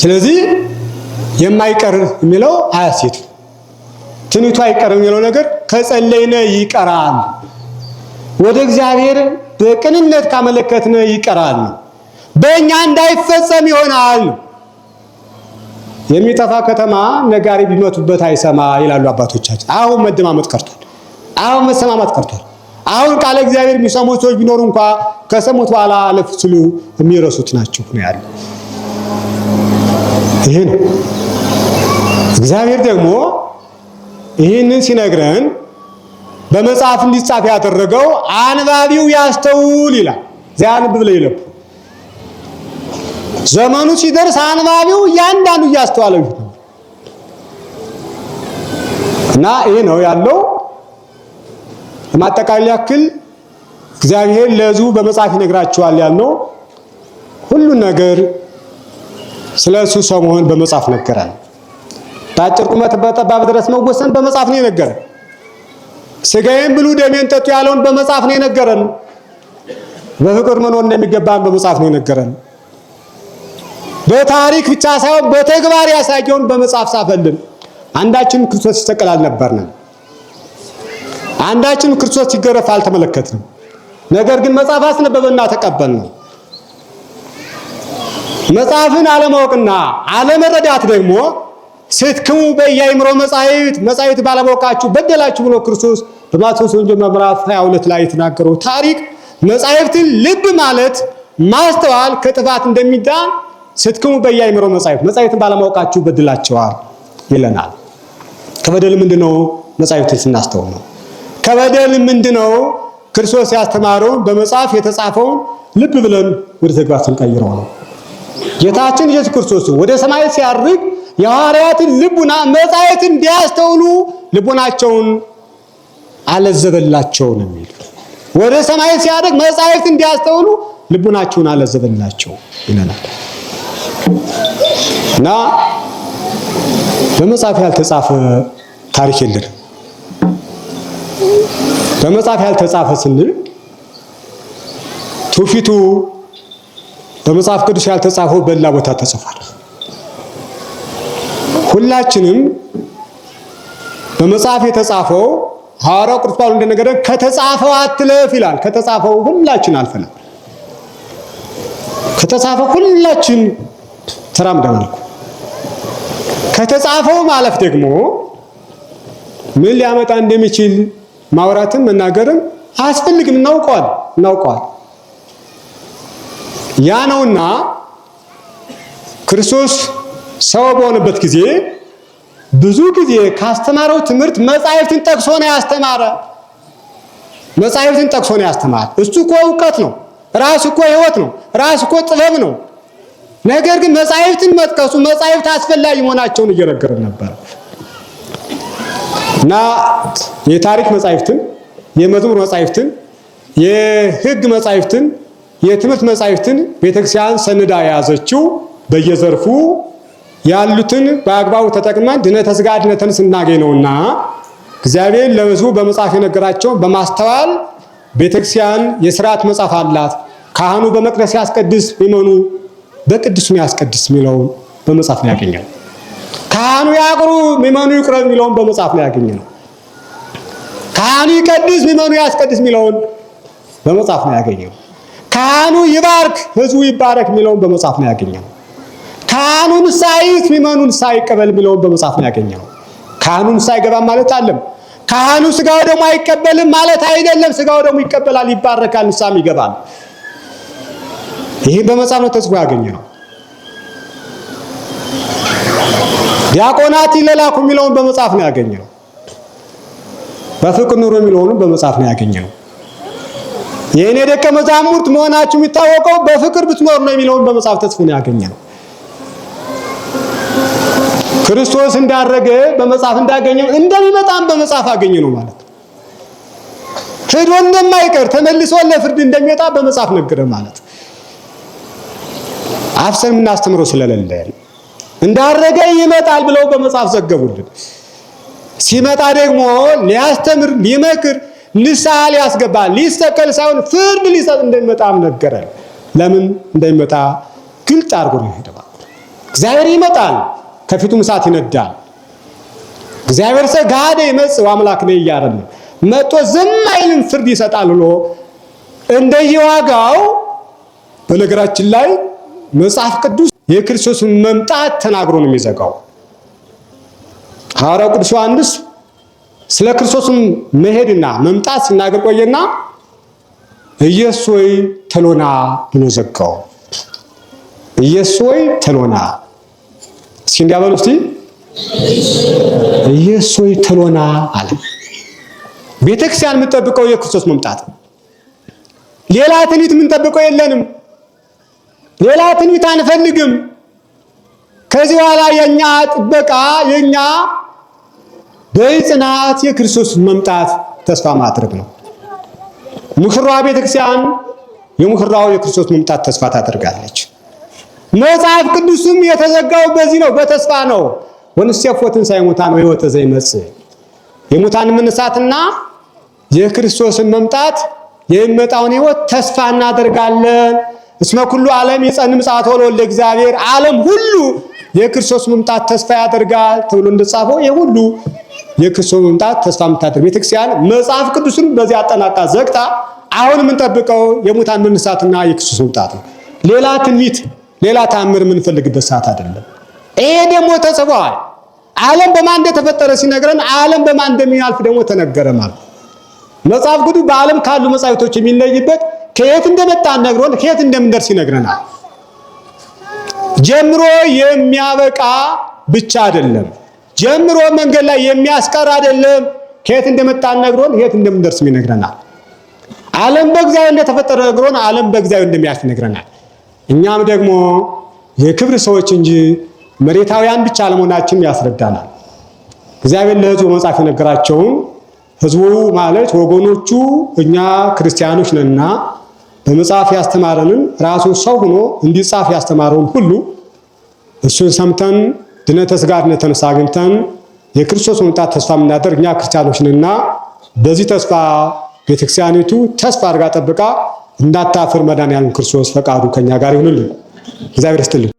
ስለዚህ የማይቀር የሚለው አያሴት ትንቢቱ አይቀርም የሚለው ነገር ከጸለይነ ይቀራል፣ ወደ እግዚአብሔር በቅንነት ካመለከትነ ይቀራል፣ በእኛ እንዳይፈጸም ይሆናል። የሚጠፋ ከተማ ነጋሪ ቢመቱበት አይሰማ ይላሉ አባቶቻችን። አሁን መደማመጥ ቀርቷል። አሁን መሰማማት ቀርቷል። አሁን ቃለ እግዚአብሔር የሚሰሙ ሰዎች ቢኖሩ እንኳ ከሰሙት በኋላ አለፍ ሲሉ የሚረሱት ናቸው ነው ያለው። ይሄ ነው እግዚአብሔር ደግሞ ይህንን ሲነግረን በመጽሐፍ እንዲጻፍ ያደረገው አንባቢው ያስተውል ይላል። ዚያንብ ብለ ይለብ ዘመኑ ሲደርስ አንባቢው እያንዳንዱ እያስተዋለው ይሁን እና ይሄ ነው ያለው። ለማጠቃለል ያክል እግዚአብሔር ለሕዝቡ በመጽሐፍ ይነግራቸዋል ያልነው ሁሉ ነገር ስለሱ ሰው መሆን በመጽሐፍ ነገረን። በአጭር ቁመት በጠባብ ድረስ መወሰን በመጽሐፍ ነው የነገረን። ሥጋዬን ብሉ ደሜን ጠጡ ያለውን በመጽሐፍ ነው የነገረን። በፍቅር መኖር እንደሚገባን በመጽሐፍ ነው የነገረን። በታሪክ ብቻ ሳይሆን በተግባር ያሳየውን በመጽሐፍ ጻፈልን። አንዳችን ክርስቶስ ሲሰቀል አልነበርንም። አንዳችን ክርስቶስ ሲገረፍ አልተመለከትንም። ነገር ግን መጽሐፍ አስነበበና ተቀበልነው። መጽሐፍን አለማወቅና አለመረዳት ደግሞ ስትክሙ በየአእምሮ መጻሕፍት ባለማወቃችሁ በደላችሁ ብሎ ክርስቶስ በማቴዎስ ወንጌል ምዕራፍ 22 ላይ የተናገረው ታሪክ መጻሕፍትን ልብ ማለት ማስተዋል ከጥፋት እንደሚዳን ስትክሙ በየአእምሮ መጻሕፍትን ባለማወቃችሁ በድላችኋል ይለናል። ከበደል ምንድነው? መጻሕፍትን ስናስተውል ነው። ከበደል ምንድነው? ክርስቶስ ያስተማረውን በመጽሐፍ የተጻፈውን ልብ ብለን ወደ ተግባር ስንቀይረው ነው። ጌታችን ኢየሱስ ክርስቶስ ወደ ሰማይ ሲያርግ የሐዋርያትን ልቡና መጻሕፍትን እንዲያስተውሉ ልቡናቸውን አለዘበላቸው ነው የሚል። ወደ ሰማይ ሲያርግ መጻሕፍትን እንዲያስተውሉ ልቡናቸውን አለዘበላቸው ይለናል። እና በመጽሐፍ ያልተጻፈ ታሪክ የለንም። በመጽሐፍ ያልተጻፈ ስንል ትውፊቱ በመጽሐፍ ቅዱስ ያልተጻፈው በሌላ ቦታ ተጽፏል። ሁላችንም በመጽሐፍ የተጻፈው ሐዋርያው ቅዱስ ጳውሎስ እንደነገረን ከተጻፈው አትለፍ ይላል። ከተጻፈው ሁላችን አልፈናል። ከተጻፈው ሁላችን ተራምደናል። ከተጻፈው ማለፍ ደግሞ ምን ሊያመጣ እንደሚችል ማውራትም መናገርም አያስፈልግም። እናውቀዋል። ያ ነውና ክርስቶስ ሰው በሆነበት ጊዜ ብዙ ጊዜ ካስተማረው ትምህርት መጻሕፍትን ጠቅሶ ነው ያስተማረ። እሱ እኮ እውቀት ነው። ራሱ እኮ ሕይወት ነው። ራሱ እኮ ጥበብ ነው። ነገር ግን መጻሕፍትን መጥቀሱ መጻሕፍት አስፈላጊ መሆናቸውን እየነገረን ነበር። እና የታሪክ መጻሕፍትን፣ የመዝሙር መጻሕፍትን፣ የሕግ መጻሕፍትን፣ የትምህርት መጻሕፍትን ቤተክርስቲያን ሰንዳ የያዘችው በየዘርፉ ያሉትን በአግባቡ ተጠቅመን ድነተ ሥጋ ድነተ ነፍስ እናገኝ ነውና እግዚአብሔር ለሕዝቡ በመጽሐፍ የነገራቸውን በማስተዋል ቤተክርስቲያን የሥርዓት መጽሐፍ አላት። ካህኑ በመቅደስ ያስቀድስ፣ ምእመኑ በቅዱስም ያስቀድስ የሚለውን በመጽሐፍ ነው ያገኘነው። ካህኑ ያቅሩ፣ ምእመኑ ይቁረብ የሚለውን በመጽሐፍ ነው ያገኘነው። ካህኑ ይቀድስ፣ ምእመኑ ያስቀድስ የሚለውን በመጽሐፍ ነው ያገኘነው። ካህኑ ይባርክ፣ ሕዝቡ ይባረክ የሚለውን በመጽሐፍ ነው ያገኘነው። ካህኑ ንስሐ ይግባ፣ ምእመኑ ንስሐ ይቀበል የሚለውን በመጽሐፍ ነው ያገኘነው። ካህኑ ንስሐ አይገባም ማለት አለም። ካህኑ ሥጋው ደግሞ አይቀበልም ማለት አይደለም። ሥጋው ደግሞ ይቀበላል፣ ይባረካል፣ ንስሐም ይገባል። ይህ በመጽሐፍ ነው ተጽፎ ያገኘነው። ዲያቆናት ይለላኩ የሚለውን በመጽሐፍ ነው ያገኘነው። በፍቅር ኑሮ የሚለውንም በመጽሐፍ ነው ያገኘነው። የእኔ ደቀ መዛሙርት መሆናችሁ የሚታወቀው በፍቅር ብትኖር ነው የሚለውን በመጽሐፍ ተጽፎ ነው ያገኘነው። ክርስቶስ እንዳረገ በመጽሐፍ እንዳገኘው እንደሚመጣም በመጽሐፍ አገኘነው ማለት ነው። ሄዶ እንደማይቀር ተመልሶ ለፍርድ እንደሚመጣ በመጽሐፍ ነገረ ማለት ነው። አፍሰን የምናስተምረው ስለሌለ እንዳረገ ይመጣል ብለው በመጽሐፍ ዘገቡልን። ሲመጣ ደግሞ ሊያስተምር፣ ሊመክር፣ ንስሐ ሊያስገባ፣ ሊሰቀል ሳይሆን ፍርድ ሊሰጥ እንደሚመጣም ነገረን። ለምን እንደሚመጣ ግልጥ አድርጎ ነው ሄደው። እግዚአብሔር ይመጣል፣ ከፊቱም እሳት ይነዳል። እግዚአብሔር ገሃደ ይመጽእ ወአምላክ ነው እያለን መጥቶ ዝም አይልም፣ ፍርድ ይሰጣል ብሎ እንደየዋጋው። በነገራችን ላይ መጽሐፍ ቅዱስ የክርስቶስን መምጣት ተናግሮ ነው የሚዘጋው። ሐዋርያው ቅዱስ ዮሐንስ ስለ ክርስቶስን መሄድና መምጣት ሲናገር ቆየና ኢየሱስ ሆይ ተሎና ብሎ ዘጋው። ኢየሱስ ሆይ ተሎና እስኪ እንዲያበሉ እስቲ ኢየሱስ ሆይ ተሎና አለ። ቤተክርስቲያን የምትጠብቀው የክርስቶስ መምጣት፣ ሌላ ትንቢት የምንጠብቀው የለንም። ሌላ ትንቢት አንፈልግም። ከዚህ በኋላ የኛ ጥበቃ የኛ በጽናት የክርስቶስ መምጣት ተስፋ ማድረግ ነው። ሙሽራዋ ቤተክርስቲያን የሙሽራው የክርስቶስ መምጣት ተስፋ ታደርጋለች። መጽሐፍ ቅዱስም የተዘጋው በዚህ ነው፣ በተስፋ ነው። ወንሴፎ ትንሣኤ ሙታን ወሕይወተ ዘይመጽእ የሙታን መነሳትና የክርስቶስን መምጣት የሚመጣውን ሕይወት ተስፋ እናደርጋለን። እስመ ኩሉ ዓለም ይጸንዕ ምጽአቶ ለወልደ እግዚአብሔር ዓለም ሁሉ የክርስቶስ መምጣት ተስፋ ያደርጋል ተብሎ እንደጻፈው የሁሉ የክርስቶስ መምጣት ተስፋ የምታደርግ ቤተክርስቲያን መጽሐፍ ቅዱስን በዚህ አጠናቃ ዘግታ አሁን የምንጠብቀው የሙታን መነሳትና የክርስቶስ መምጣት ነው። ሌላ ትንቢት ሌላ ተአምር የምንፈልግበት ሰዓት አይደለም። ይሄ ደግሞ ተጽፏል። ዓለም በማን እንደተፈጠረ ሲነግረን ዓለም በማን እንደሚያልፍ ደግሞ ተነገረ ማለት መጽሐፍ ቅዱስ በዓለም ካሉ መጻሕፍቶች የሚለይበት ከየት እንደመጣ ነግሮን ከየት እንደምንደርስ ይነግረናል። ጀምሮ የሚያበቃ ብቻ አይደለም፣ ጀምሮ መንገድ ላይ የሚያስቀር አይደለም። ከየት እንደመጣ ነግሮን ከየት እንደምንደርስ ይነግረናል። ዓለም በእግዚአብሔር እንደተፈጠረ ነግሮን ዓለም በእግዚአብሔር እንደሚያልፍ ይነግረናል። እኛም ደግሞ የክብር ሰዎች እንጂ መሬታውያን ብቻ አለመሆናችንን ያስረዳናል። እግዚአብሔር ለሕዝቡ መጽሐፍ የነገራቸውን ሕዝቡ ማለት ወገኖቹ እኛ ክርስቲያኖች ነንና በመጽሐፍ ያስተማረንን ራሱ ሰው ሆኖ እንዲጻፍ ያስተማረውን ሁሉ እሱን ሰምተን ድነተ ሥጋ ድነተ ነፍስ አግኝተን የክርስቶስ መምጣት ተስፋ የምናደርግ እኛ ክርስቲያኖች ነንና በዚህ ተስፋ ቤተክርስቲያኒቱ ተስፋ አድርጋ ጠብቃ እንዳታፍር መድኃኒዓለም ክርስቶስ ፈቃዱ ከኛ ጋር ይሁንልን። እግዚአብሔር ይስጥልን።